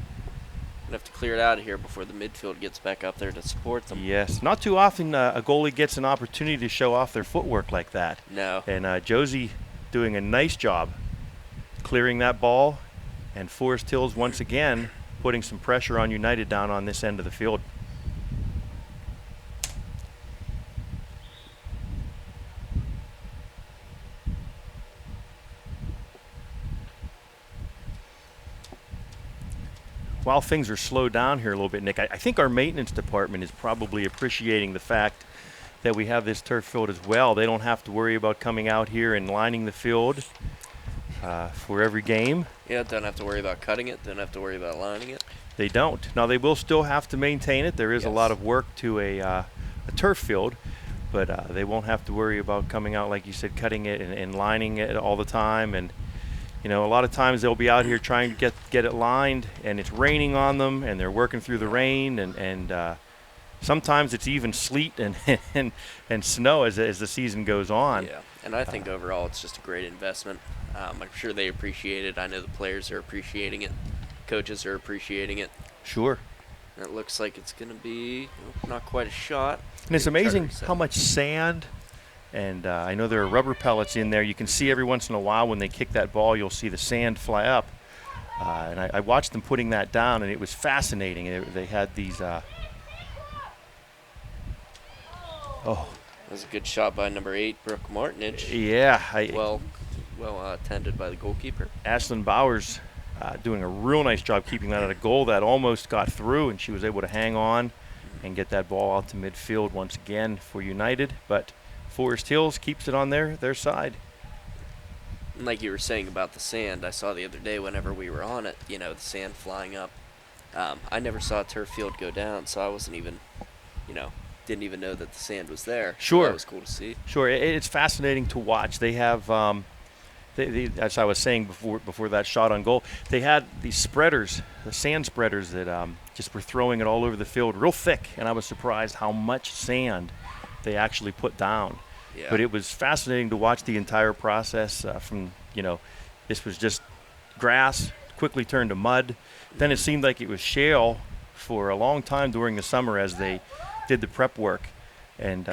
clear it out of here before the midfield gets back up there to support them. Yes, not too often a goalie gets an opportunity to show off their footwork like that. No. And Josie doing a nice job clearing that ball, and Forest Hills once again putting some pressure on United down on this end of the field. While things are slowed down here a little bit, Nick, I think our maintenance department is probably appreciating the fact that we have this turf field as well. They don't have to worry about coming out here and lining the field for every game. Yeah, don't have to worry about cutting it. Don't have to worry about lining it. They don't. Now, they will still have to maintain it. There is a lot of work to a turf field, but they won't have to worry about coming out, like you said, cutting it and lining it all the time. And you know, a lot of times they'll be out here trying to get it lined, and it's raining on them, and they're working through the rain, and sometimes it's even sleet and snow as the season goes on. Yeah, and I think overall it's just a great investment. I'm sure they appreciate it. I know the players are appreciating it. Coaches are appreciating it. Sure. And it looks like it's going to be not quite a shot. And it's amazing how much sand. And I know there are rubber pellets in there. You can see every once in a while when they kick that ball, you'll see the sand fly up. And I watched them putting that down, and it was fascinating. They had these. That was a good shot by number 8, Brooke Martinage. Yeah. Well attended by the goalkeeper. Ashlyn Bowers doing a real nice job keeping that at a goal that almost got through, and she was able to hang on and get that ball out to midfield once again for United. But Forest Hills keeps it on their side. Like you were saying about the sand, I saw the other day whenever we were on it, the sand flying up. I never saw a turf field go down, so I wasn't even, didn't even know that the sand was there. Sure. So that was cool to see. Sure. It's fascinating to watch. They have, as I was saying before that shot on goal, they had these spreaders, the sand spreaders that just were throwing it all over the field real thick, and I was surprised how much sand they actually put down. Yeah. But it was fascinating to watch the entire process from, this was just grass, quickly turned to mud. Then it seemed like it was shale for a long time during the summer as they did the prep work. And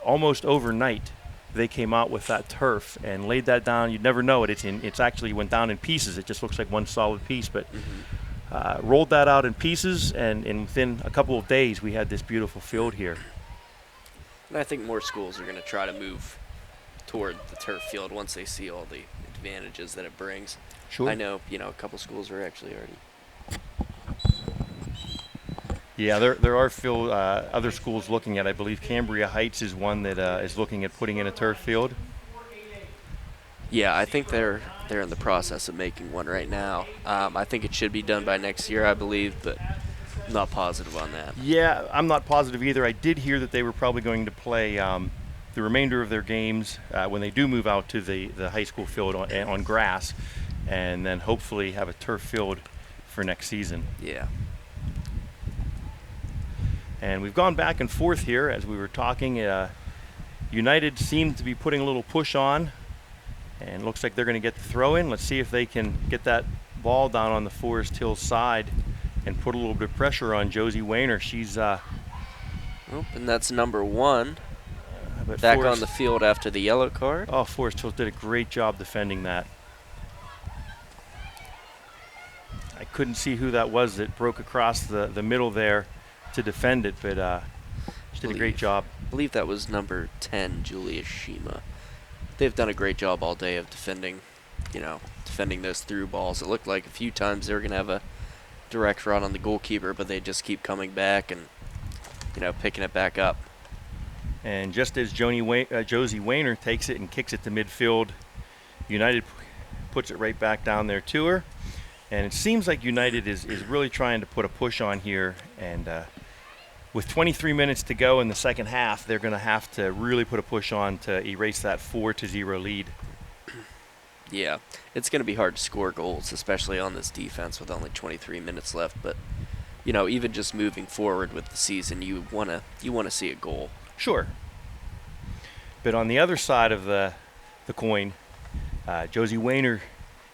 almost overnight, they came out with that turf and laid that down. You'd never know it. It's actually went down in pieces. It just looks like one solid piece. But rolled that out in pieces, and within a couple of days, we had this beautiful field here. And I think more schools are going to try to move toward the turf field once they see all the advantages that it brings. Sure. I know, a couple schools are actually already. Yeah, there are other schools looking at. I believe Cambria Heights is one that is looking at putting in a turf field. Yeah, I think they're in the process of making one right now. I think it should be done by next year, I believe, but I'm not positive on that. Yeah, I'm not positive either. I did hear that they were probably going to play the remainder of their games when they do move out to the high school field on grass, and then hopefully have a turf field for next season. Yeah. And we've gone back and forth here as we were talking. United seemed to be putting a little push on, and looks like they're going to get the throw in. Let's see if they can get that ball down on the Forest Hills side and put a little bit of pressure on Josie Wayner. She's and that's number 1. Back on the field after the yellow card. Oh, Forest Hills did a great job defending that. I couldn't see who that was that broke across the middle there to defend it, but she did a great job. I believe that was number 10, Julia Shima. They've done a great job all day of defending those through balls. It looked like a few times they were going to have a direct run on the goalkeeper, but they just keep coming back and, picking it back up. And just as Josie Wayner takes it and kicks it to midfield, United puts it right back down there to her. And it seems like United is really trying to put a push on here. And with 23 minutes to go in the second half, they're going to have to really put a push on to erase that 4-0 lead. Yeah, it's going to be hard to score goals, especially on this defense with only 23 minutes left. But, even just moving forward with the season, you want to see a goal. Sure. But on the other side of the coin, Josie Wayner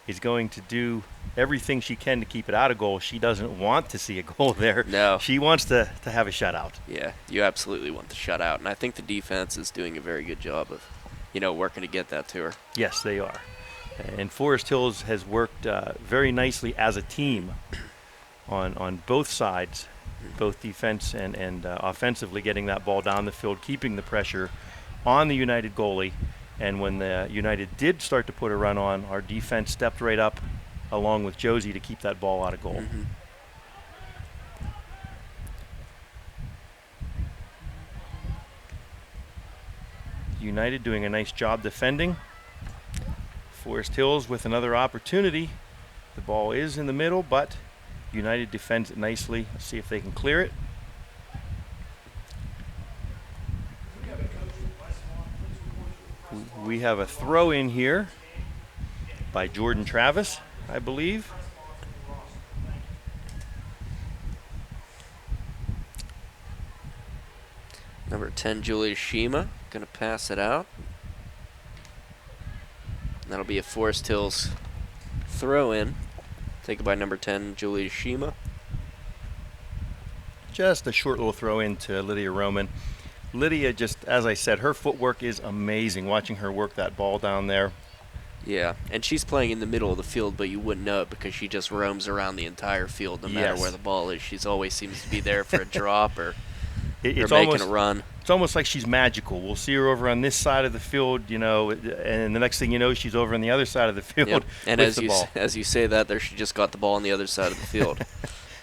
is going to do everything she can to keep it out of goal. She doesn't want to see a goal there. No. She wants to have a shutout. Yeah, you absolutely want the shutout. And I think the defense is doing a very good job of, working to get that to her. Yes, they are. And Forest Hills has worked very nicely as a team on both sides, both defense and offensively, getting that ball down the field, keeping the pressure on the United goalie. And when the United did start to put a run on, our defense stepped right up along with Josie to keep that ball out of goal. Mm-hmm. United doing a nice job defending. Forest Hills with another opportunity. The ball is in the middle, but United defends it nicely. Let's see if they can clear it. We have a throw in here by Jordan Travis, I believe. Number 10, Julia Shima, going to pass it out. That'll be a Forest Hills throw in. Taken by number 10, Julia Shima. Just a short little throw in to Lydia Roman. Lydia, just as I said, her footwork is amazing. Watching her work that ball down there. Yeah, and she's playing in the middle of the field, but you wouldn't know it because she just roams around the entire field no matter where the ball is. She's always seems to be there for a drop or making a run. It's almost like she's magical. We'll see her over on this side of the field, and the next thing you know, she's over on the other side of the field. Yep. And with the ball. As you say that, there she just got the ball on the other side of the field.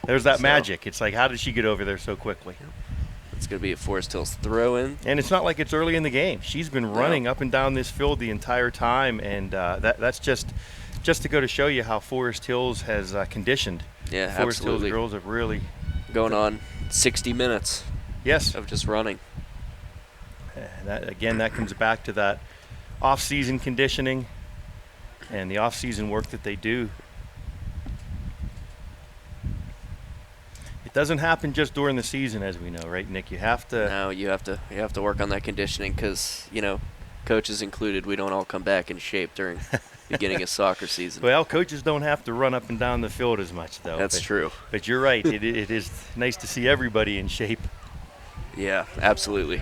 There's that magic. It's like, how did she get over there so quickly? It's going to be a Forest Hills throw in. And it's not like it's early in the game. She's been running up and down this field the entire time, and that's just to go to show you how Forest Hills has conditioned. Yeah, Forest absolutely. Hills girls have really going on 60 minutes. Yes. Of just running. And that comes back to that off-season conditioning and the off-season work that they do. It doesn't happen just during the season, as we know, right, Nick? You have to. No, you have to work on that conditioning because coaches included. We don't all come back in shape during beginning of soccer season. Well, coaches don't have to run up and down the field as much, though. That's true. But you're right. It is nice to see everybody in shape. Yeah, absolutely.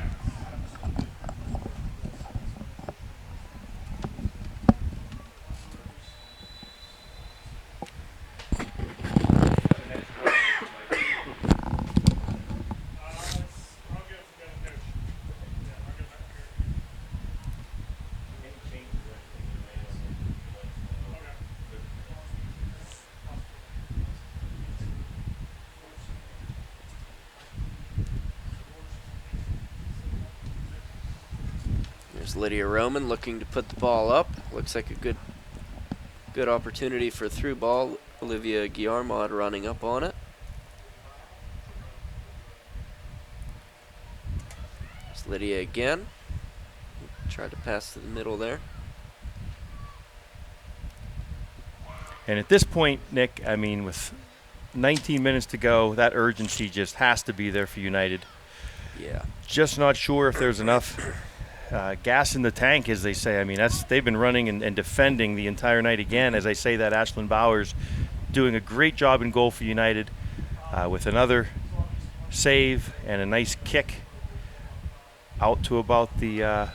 There's Lydia Roman looking to put the ball up. Looks like a good opportunity for a through ball. Olivia Guillermod running up on it. There's Lydia again. Tried to pass to the middle there. And at this point, Nick, I mean, with 19 minutes to go, that urgency just has to be there for United. Yeah. Just not sure if there's enough gas in the tank, as they say. I mean, they've been running and defending the entire night again. As I say that, Ashlyn Bowers doing a great job in goal for United with another save and a nice kick out to about the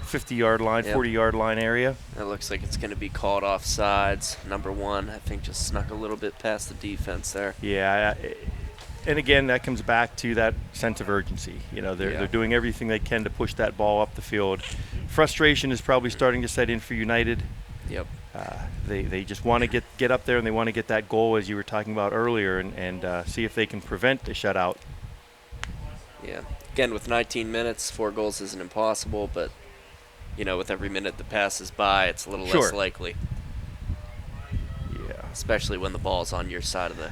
50-yard line, 40-yard line area. It looks like it's going to be called off sides. Number 1, I think, just snuck a little bit past the defense there. Yeah, and again, that comes back to that sense of urgency. They're doing everything they can to push that ball up the field. Frustration is probably starting to set in for United. Yep. They just want to get up there, and they want to get that goal, as you were talking about earlier, and see if they can prevent the shutout. Yeah. Again, with 19 minutes, 4 goals isn't impossible, but with every minute that passes by, it's a little Sure. less likely. Yeah. Especially when the ball's on your side of the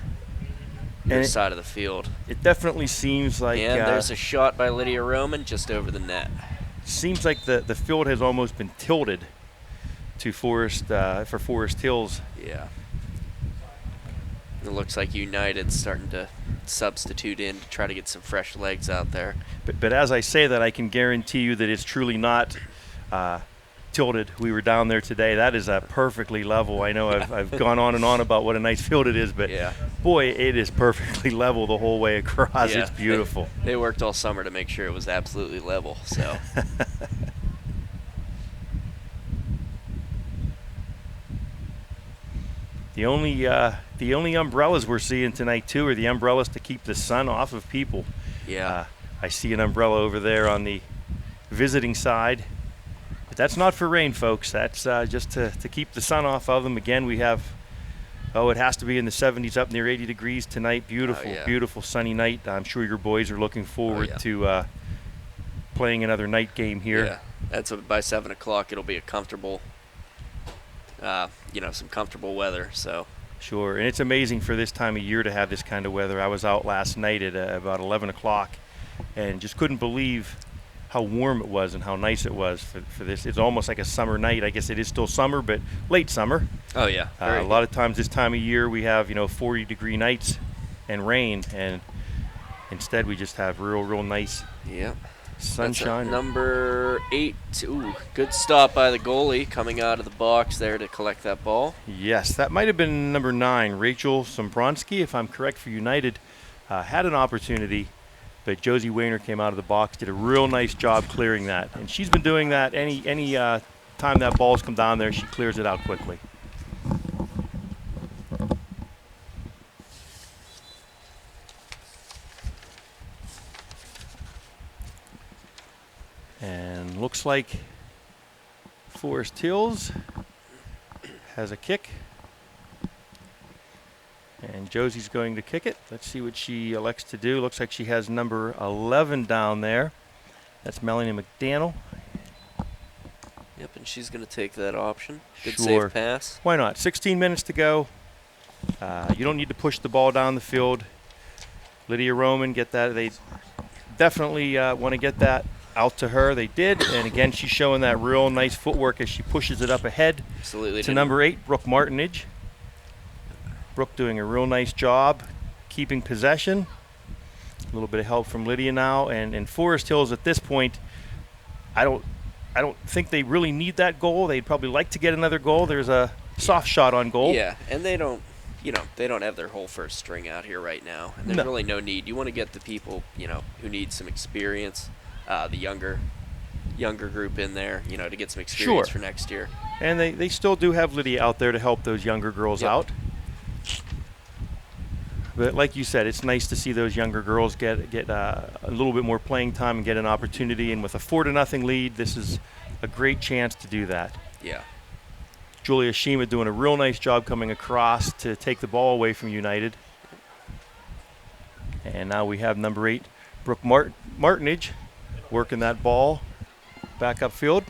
And side of the field. It definitely seems like And there's a shot by Lydia Roman just over the net. seems like the field has almost been tilted to Forest for Forest Hills. Yeah. It looks like United's starting to substitute in to try to get some fresh legs out there. But as I say that, I can guarantee you that it's truly not tilted. We were down there today. That is perfectly level. I know I've gone on and on about what a nice field it is, but yeah. Boy, it is perfectly level the whole way across. Yeah. It's beautiful. They worked all summer to make sure it was absolutely level. So. The only umbrellas we're seeing tonight too are the umbrellas to keep the sun off of people. Yeah. I see an umbrella over there on the visiting side, but that's not for rain, folks. That's just to keep the sun off of them. Again, we have, it has to be in the 70s, up near 80 degrees tonight. Beautiful, beautiful sunny night. I'm sure your boys are looking forward to playing another night game here. Yeah, that's by 7 o'clock. It'll be a comfortable. Some comfortable weather. So sure, and it's amazing for this time of year to have this kind of weather. I was out last night at about 11 o'clock and just couldn't believe how warm it was and how nice it was for this. It's almost like a summer night. I guess it is still summer, but late summer. Oh yeah. A lot of times this time of year we have 40-degree nights and rain, and instead we just have real nice sunshine. Number 8. Ooh, good stop by the goalie coming out of the box there to collect that ball. Yes, that might have been number 9, Rachel Sombronski, if I'm correct, for United. Had an opportunity, but Josie Wayner came out of the box, did a real nice job clearing that. And she's been doing that any time that ball's come down there, she clears it out quickly. And looks like Forest Hills has a kick. And Josie's going to kick it. Let's see what she elects to do. Looks like she has number 11 down there. That's Melanie McDaniel. Yep, and she's going to take that option. Good Sure. safe pass. Why not? 16 minutes to go. You don't need to push the ball down the field. Lydia Roman, get that. They definitely want to get that out to her. They did, and again, she's showing that real nice footwork as she pushes it up ahead. Absolutely. To number 8, Brooke Martinage. Brooke doing a real nice job keeping possession. A little bit of help from Lydia now, and Forest Hills at this point, I don't think they really need that goal. They'd probably like to get another goal. There's a soft shot on goal. Yeah, and they don't have their whole first string out here right now, and there's really no need. You want to get the people, who need some experience, the younger group in there, to get some experience for next year. And they still do have Lydia out there to help those younger girls out. But like you said, it's nice to see those younger girls get a little bit more playing time and get an opportunity. And with a 4-0 lead, this is a great chance to do that. Yeah. Julia Shima doing a real nice job coming across to take the ball away from United. And now we have number 8, Brooke Martinage, working that ball back upfield.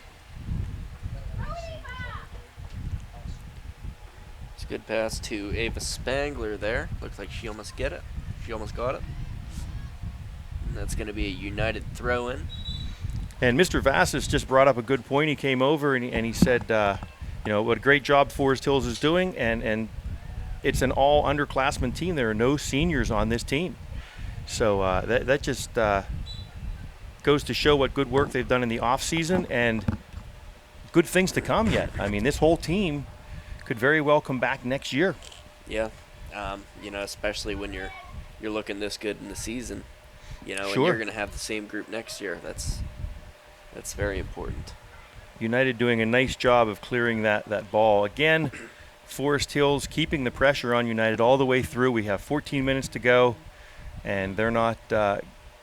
Good pass to Ava Spangler there. Looks like she almost got it. And that's going to be a United throw-in. And Mr. Vassis just brought up a good point. He came over and he said, what a great job Forest Hills is doing. And it's an all underclassmen team. There are no seniors on this team. So that just goes to show what good work they've done in the off season and good things to come yet. I mean, this whole team could very well come back next year. Yeah, especially when you're looking this good in the season, and Sure. you're going to have the same group next year. That's very important. United doing a nice job of clearing that ball. Again, Forest Hills keeping the pressure on United all the way through. We have 14 minutes to go, and they're not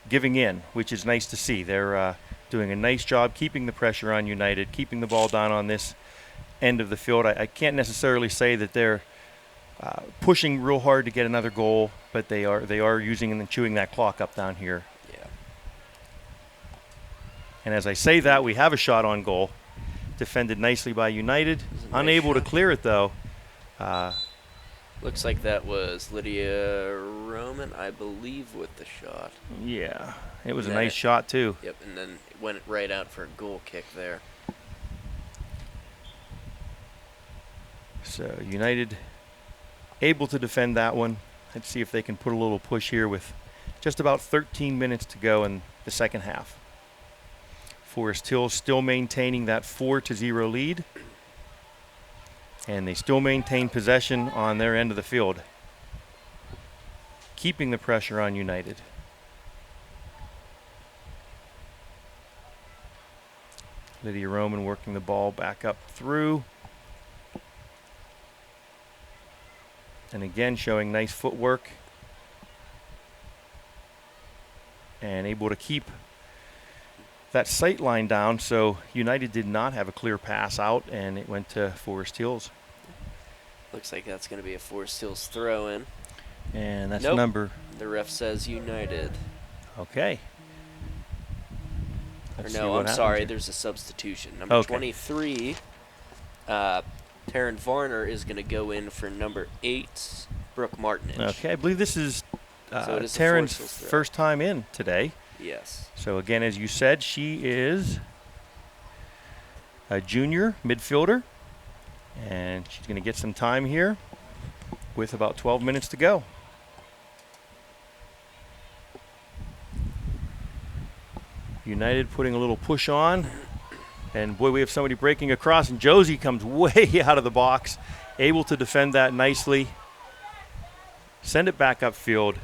giving in, which is nice to see. They're doing a nice job keeping the pressure on United, keeping the ball down on this end of the field. I can't necessarily say that they're pushing real hard to get another goal, but they are using and chewing that clock up down here. Yeah. And as I say that, we have a shot on goal, defended nicely by United. Nice Unable to shot. clear it though. Looks like that was Lydia Roman, I believe, with the shot. Yeah, it was a Yeah. nice shot too. Yep, and then it went right out for a goal kick there. So United able to defend that one. Let's see if they can put a little push here with just about 13 minutes to go in the second half. Forest Hills still maintaining that 4-0 lead. And they still maintain possession on their end of the field, keeping the pressure on United. Lydia Roman working the ball back up through. And again, showing nice footwork. And able to keep that sight line down, so United did not have a clear pass out, and it went to Forest Hills. Looks like that's going to be a Forest Hills throw in. And that's Nope. number. The ref says United. Okay. Or Let's see no, what I'm happens sorry, here. there's a substitution. Number Okay. 23, Taryn Varner is going to go in for number 8, Brooke Martinage. Okay, I believe this is So it is a Taryn's Forest Hills throw. first time in today. Yes. So again, as you said, she is a junior midfielder, and she's going to get some time here with about 12 minutes to go. United putting a little push on, and boy, we have somebody breaking across, and Josie comes way out of the box, able to defend that nicely, send it back upfield.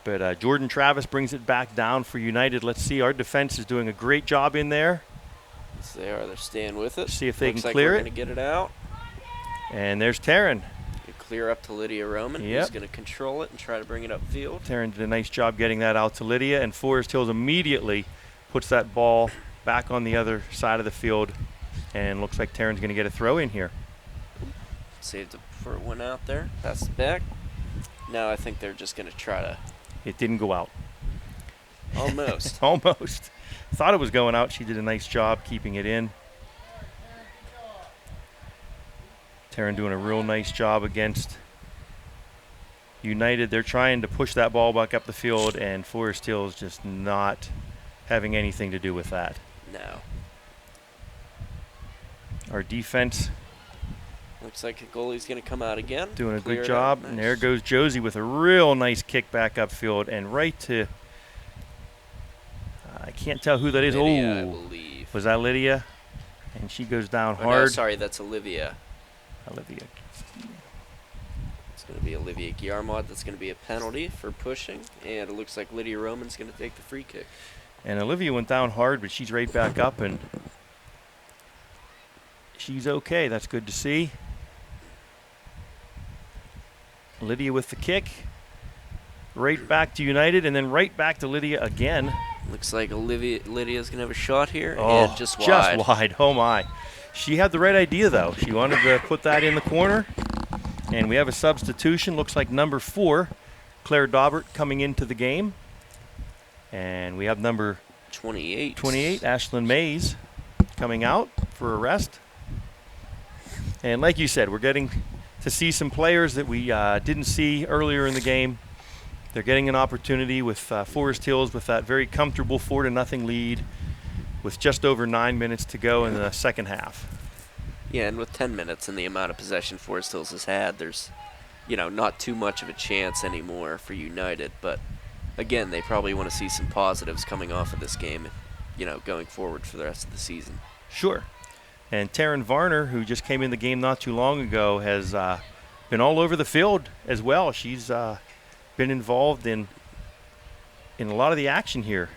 But Jordan Travis brings it back down for United. Let's see, our defense is doing a great job in there. Yes, they are. They're staying with it. See if they Looks can like clear we're it. going to get it out. And there's Taryn. You clear up to Lydia Roman, Yep. who's going to control it and try to bring it upfield. Taryn did a nice job getting that out to Lydia, and Forest Hills immediately puts that ball back on the other side of the field, and looks like Taryn's going to get a throw in here. Saved it before it went out there. Pass it back. Now I think they're just going to try to It didn't go out. almost. Almost. Thought it was going out. She did a nice job keeping it in. Taryn doing a real nice job against United. They're trying to push that ball back up the field, and Forest Hills just not having anything to do with that. No. Our defense Looks like the goalie's going to come out again. doing a Clear good it out. job. And there Nice. goes Josie with a real nice kick back upfield and right to, I can't tell who that is. Lydia, I Oh, believe. was that Lydia? And she goes down Oh, no, hard. sorry, that's Olivia. Olivia. It's going to be Olivia Guillermot. That's going to be a penalty for pushing. And it looks like Lydia Roman's going to take the free kick. And Olivia went down hard, but she's right back up, and she's okay. That's good to see. Lydia with the kick. Right back to United, and then right back to Lydia again. Looks like Lydia's going to have a shot here. Oh, And just wide. Just wide. Oh, my. She had the right idea, though. She wanted to put that in the corner. And we have a substitution. Looks like number 4, Claire Daubert, coming into the game. And we have number 28. 28, Ashlyn Mays, coming out for a rest. And like you said, we're getting to see some players that we didn't see earlier in the game. They're getting an opportunity with Forest Hills with that very comfortable 4-0 lead with just over 9 minutes to go in the second half. Yeah, and with 10 minutes and the amount of possession Forest Hills has had, there's, not too much of a chance anymore for United. But again, they probably want to see some positives coming off of this game, going forward for the rest of the season. Sure. And Taryn Varner, who just came in the game not too long ago, has been all over the field as well. She's been involved in a lot of the action here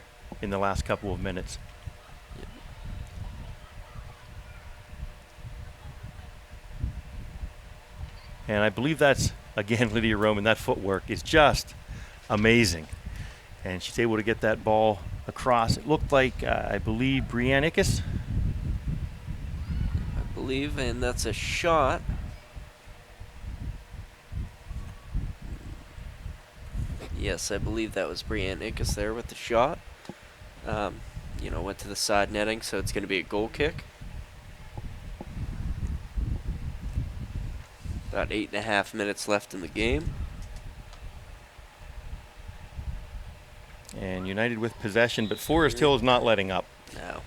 in the last couple of minutes. And I believe that's, again, Lydia Roman. That footwork is just amazing. And she's able to get that ball across. It looked like, I believe, Briannikis. I believe, and that's a shot. Yes, I believe that was Brianne Ickes there with the shot. You know, went to the side netting, so it's going to be a goal kick. About 8.5 minutes left in the game. And United with possession, but Forest Hill is not letting up. No.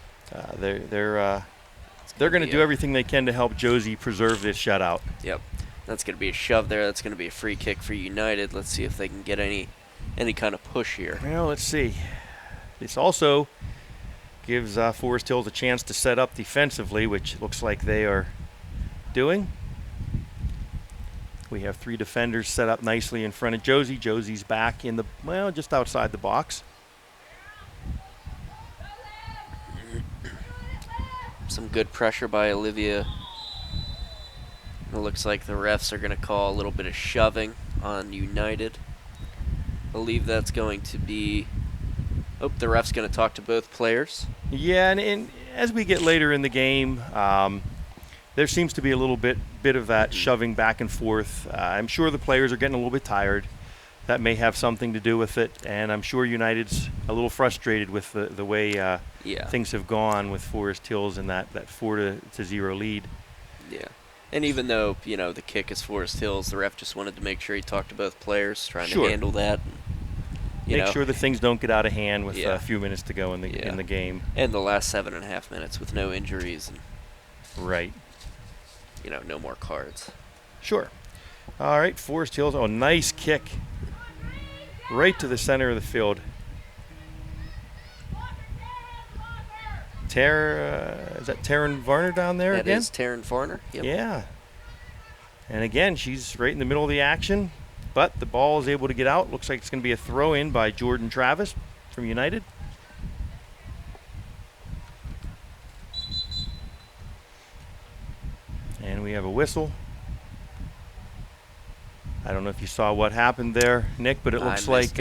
They're going to do everything they can to help Josie preserve this shutout. Yep. That's going to be a shove there. That's going to be a free kick for United. Let's see if they can get any kind of push here. Well, let's see. This also gives Forest Hills a chance to set up defensively, which looks like they are doing. We have 3 defenders set up nicely in front of Josie. Josie's back in the, well, just outside the box. Some good pressure by Olivia. It looks like the refs are going to call a little bit of shoving on United. I believe that's going to be... Oh, the ref's going to talk to both players. Yeah, and as we get later in the game, there seems to be a little bit of that shoving back and forth. I'm sure the players are getting a little bit tired. That may have something to do with it, and I'm sure United's a little frustrated with the way things have gone with Forest Hills and that 4-0 lead. Yeah. And even though, you know, the kick is Forest Hills, the ref just wanted to make sure he talked to both players, trying to handle that. Make sure that things don't get out of hand with a few minutes to go in the game. And the last 7.5 minutes with no injuries. And, right. You know, no more cards. Sure. All right, Forest Hills. Oh, nice kick. Right to the center of the field. Is that Taryn Varner down there again? That is Taryn Varner. Yep. Yeah. And again, she's right in the middle of the action, but the ball is able to get out. Looks like it's going to be a throw-in by Jordan Travis from United. And we have a whistle. I don't know if you saw what happened there, Nick, but it looks like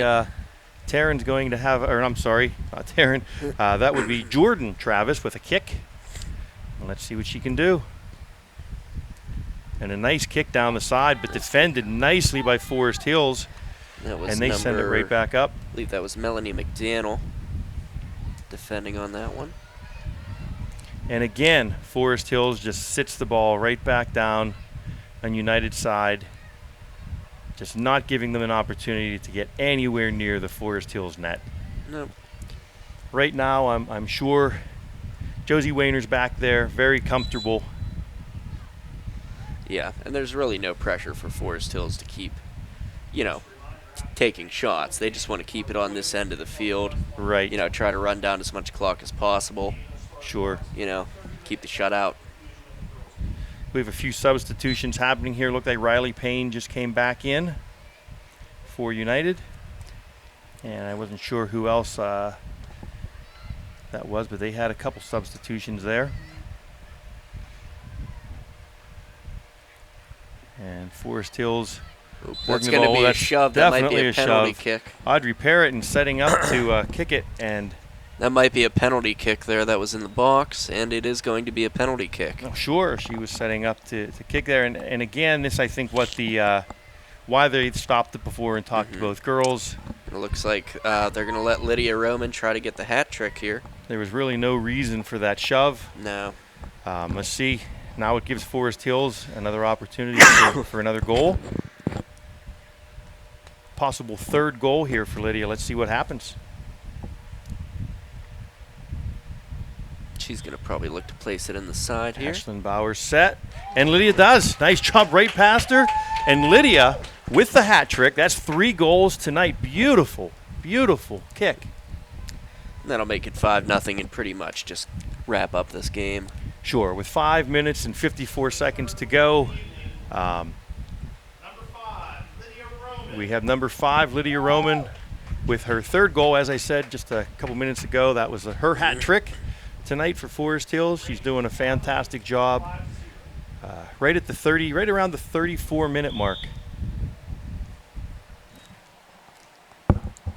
Taryn's going to have, or I'm sorry, not Taryn. That would be Jordan Travis with a kick. Let's see what she can do. And a nice kick down the side, but defended nicely by Forest Hills. And they send it right back up. I believe that was Melanie McDaniel defending on that one. And again, Forest Hills just sits the ball right back down on United's side, just not giving them an opportunity to get anywhere near the Forest Hills net. Nope. Right now, I'm sure Josie Wayner's back there, very comfortable. Yeah, and there's really no pressure for Forest Hills to keep, you know, taking shots. They just want to keep it on this end of the field. Right. You know, try to run down as much clock as possible. Sure. You know, keep the shutout. We have a few substitutions happening here. Looked like Riley Payne just came back in for United. And I wasn't sure who else that was, but they had a couple substitutions there. And Forest Hills. That's going to be a shove. That might be a penalty kick. Audrey Parrott setting up to kick it, and that might be a penalty kick there. That was in the box, and it is going to be a penalty kick. Oh, sure, she was setting up to kick there, and again, this I think what the why they stopped it before and talked to both girls. It looks like they're going to let Lydia Roman try to get the hat trick here. There was really no reason for that shove. No. Let's see. Now it gives Forest Hills another opportunity for another goal. Possible third goal here for Lydia. Let's see what happens. She's going to probably look to place it in the side here. Ashlyn Bauer set, and Lydia does. Nice job right past her. And Lydia with the hat trick. That's 3 goals tonight. Beautiful, beautiful kick. And that'll make it 5-0 and pretty much just wrap up this game. Sure, with 5 minutes and 54 seconds to go. We have number 5, Lydia Roman, with her 3rd goal. As I said just a couple minutes ago, that was her hat trick tonight for Forest Hills. She's doing a fantastic job. Right at the 30, right around the 34-minute mark.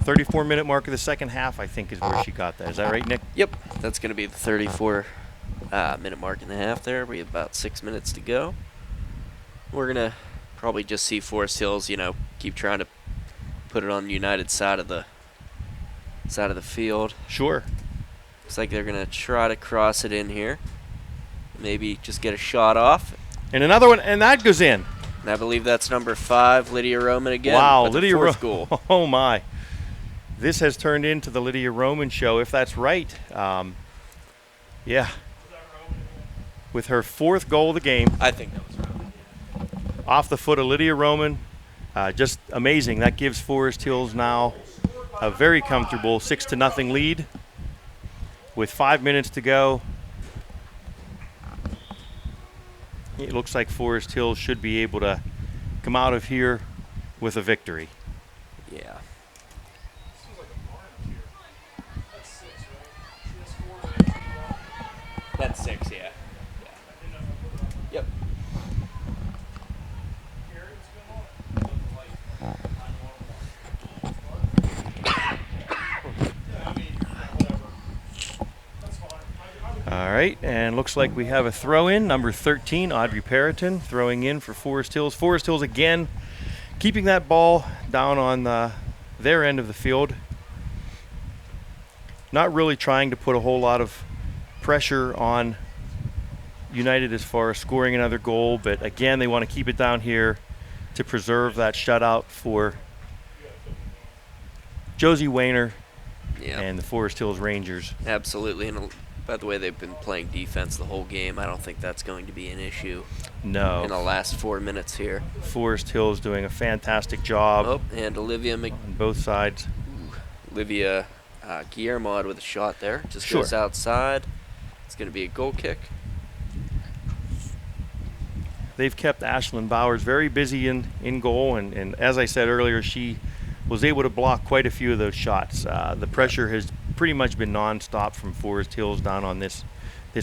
34-minute mark of the second half, I think, is where she got that. Is that right, Nick? Yep, that's going to be the 34 minute mark and a half there. We have about 6 minutes to go. We're going to probably just see Forest Hills, keep trying to put it on the United side of the field. Sure. Looks like they're going to try to cross it in here. Maybe just get a shot off. And another one, and that goes in. And I believe that's number 5, Lydia Roman again. Wow, with Lydia the fourth Roman. goal. Oh, my. This has turned into the Lydia Roman show, if that's right. Yeah. With her 4th goal of the game. I think that was right. Off the foot of Lydia Roman. Just amazing. That gives Forest Hills now a very comfortable 6-0 lead with 5 minutes to go. It looks like Forest Hills should be able to come out of here with a victory. Yeah. That's 6, yeah. Yep. All right, and looks like we have a throw-in. Number 13, Audrey Periton, throwing in for Forest Hills. Forest Hills again keeping that ball down on their end of the field. Not really trying to put a whole lot of pressure on United as far as scoring another goal, but again, they want to keep it down here to preserve that shutout for Josie Wayner and the Forest Hills Rangers. Absolutely, and by the way, they've been playing defense the whole game. I don't think that's going to be an issue. No. In the last 4 minutes here. Forest Hills doing a fantastic job. Oh, and Olivia on both sides. Olivia Guillermo with a shot there. Just goes outside. It's going to be a goal kick. They've kept Ashlyn Bowers very busy in goal, and as I said earlier, she was able to block quite a few of those shots. The pressure has pretty much been nonstop from Forest Hills down on this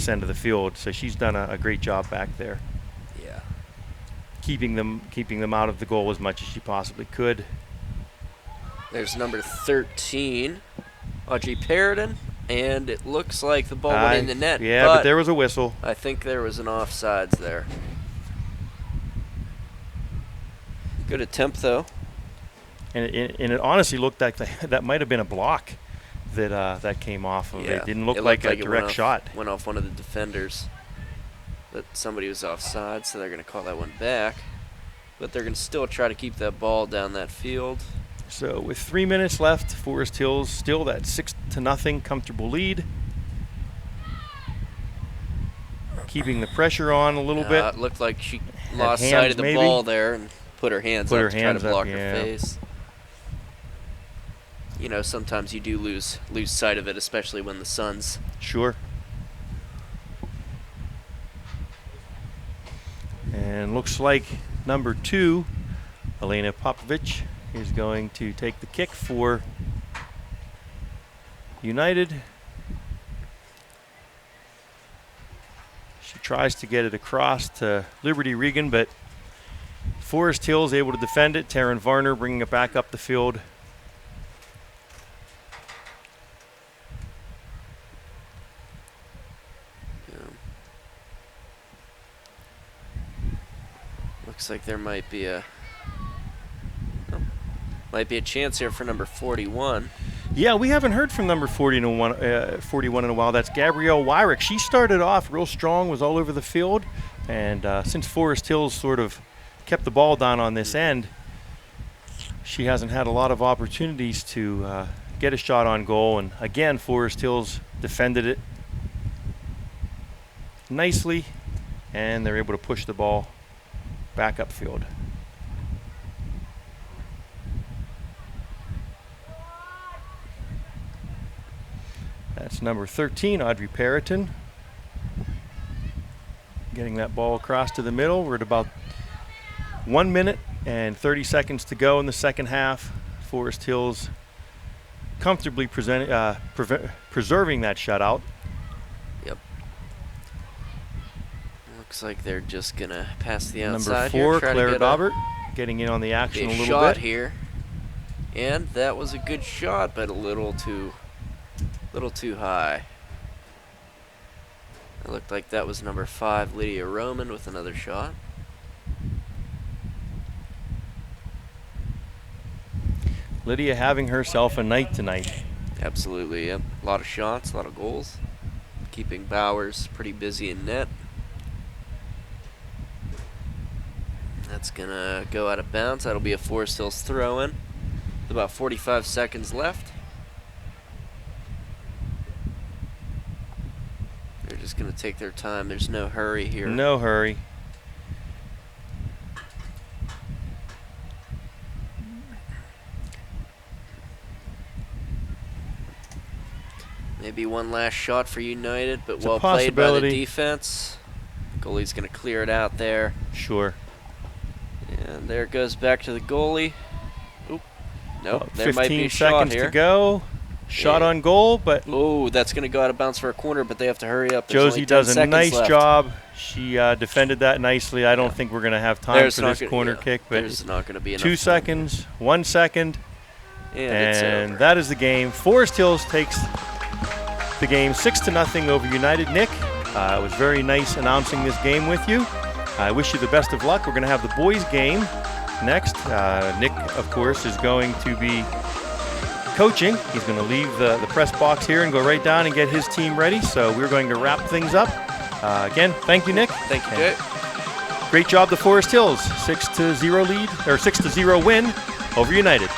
end of the field, so she's done a great job back there. Yeah. Keeping them out of the goal as much as she possibly could. There's number 13, Audrey Periton, and it looks like the ball went in the net. Yeah, but there was a whistle. I think there was an offsides there. Good attempt, though. And it honestly looked like that might have been a block that came off of it. It didn't look like a direct shot. Went off one of the defenders. But somebody was offside, so they're going to call that one back. But they're going to still try to keep that ball down that field. So with 3 minutes left, Forest Hills still that 6-0 comfortable lead. Keeping the pressure on a little bit. It looked like she lost sight of the ball there and put her hands up to try to block her face. You know, sometimes you do lose sight of it, especially when the sun's. Sure. And looks like number 2, Elena Popovich, is going to take the kick for United. She tries to get it across to Liberty Regan, but Forest Hills able to defend it. Taryn Varner bringing it back up the field. Looks like there might be a chance here for number 41. Yeah, we haven't heard from number 41 in a while. That's Gabrielle Wyrick. She started off real strong, was all over the field, and since Forest Hills sort of kept the ball down on this end, she hasn't had a lot of opportunities to get a shot on goal. And again, Forest Hills defended it nicely, and they're able to push the ball back upfield. That's number 13, Audrey Periton. Getting that ball across to the middle. We're at about 1 minute and 30 seconds to go in the second half. Forest Hills comfortably preserving that shutout. Yep. Looks like they're just going to pass the outside. Number 4, here, Claire Daubert, getting in on the action a little shot bit. Here. And that was a good shot, but a little too high. It looked like that was number 5, Lydia Roman, with another shot. Lydia having herself a night tonight. Absolutely, yep. A lot of shots, a lot of goals. Keeping Bowers pretty busy in net. That's going to go out of bounds. That'll be a Forest Hills throw-in. With about 45 seconds left. They're just going to take their time. There's no hurry here. No hurry. Maybe one last shot for United, but It's a well played by the possibility. defense. Goalie's going to clear it out there. Sure. And there it goes back to the goalie. Oop. Nope, About there might be 15 a shot seconds here. to go. Shot Yeah. on goal, but Oh, that's going to go out of bounds for a corner, but they have to hurry up. There's Josie only 10 does a seconds nice left. job. She defended that nicely. I don't think we're going to have time There's for not this gonna- corner yeah, kick, but there's not going to be enough 2 time. seconds, 1 second, And it's and over. that is the game. Forest Hills takes the game 6-0 over United. Nick, it was very nice announcing this game with you. I wish you the best of luck. We're going to have the boys' game next. Nick, of course, is going to be coaching. He's going to leave the press box here and go right down and get his team ready. So we're going to wrap things up. Again, thank you, Nick. Thank you, Jay. Great job, the Forest Hills. 6-0 lead, or 6-0 win over United.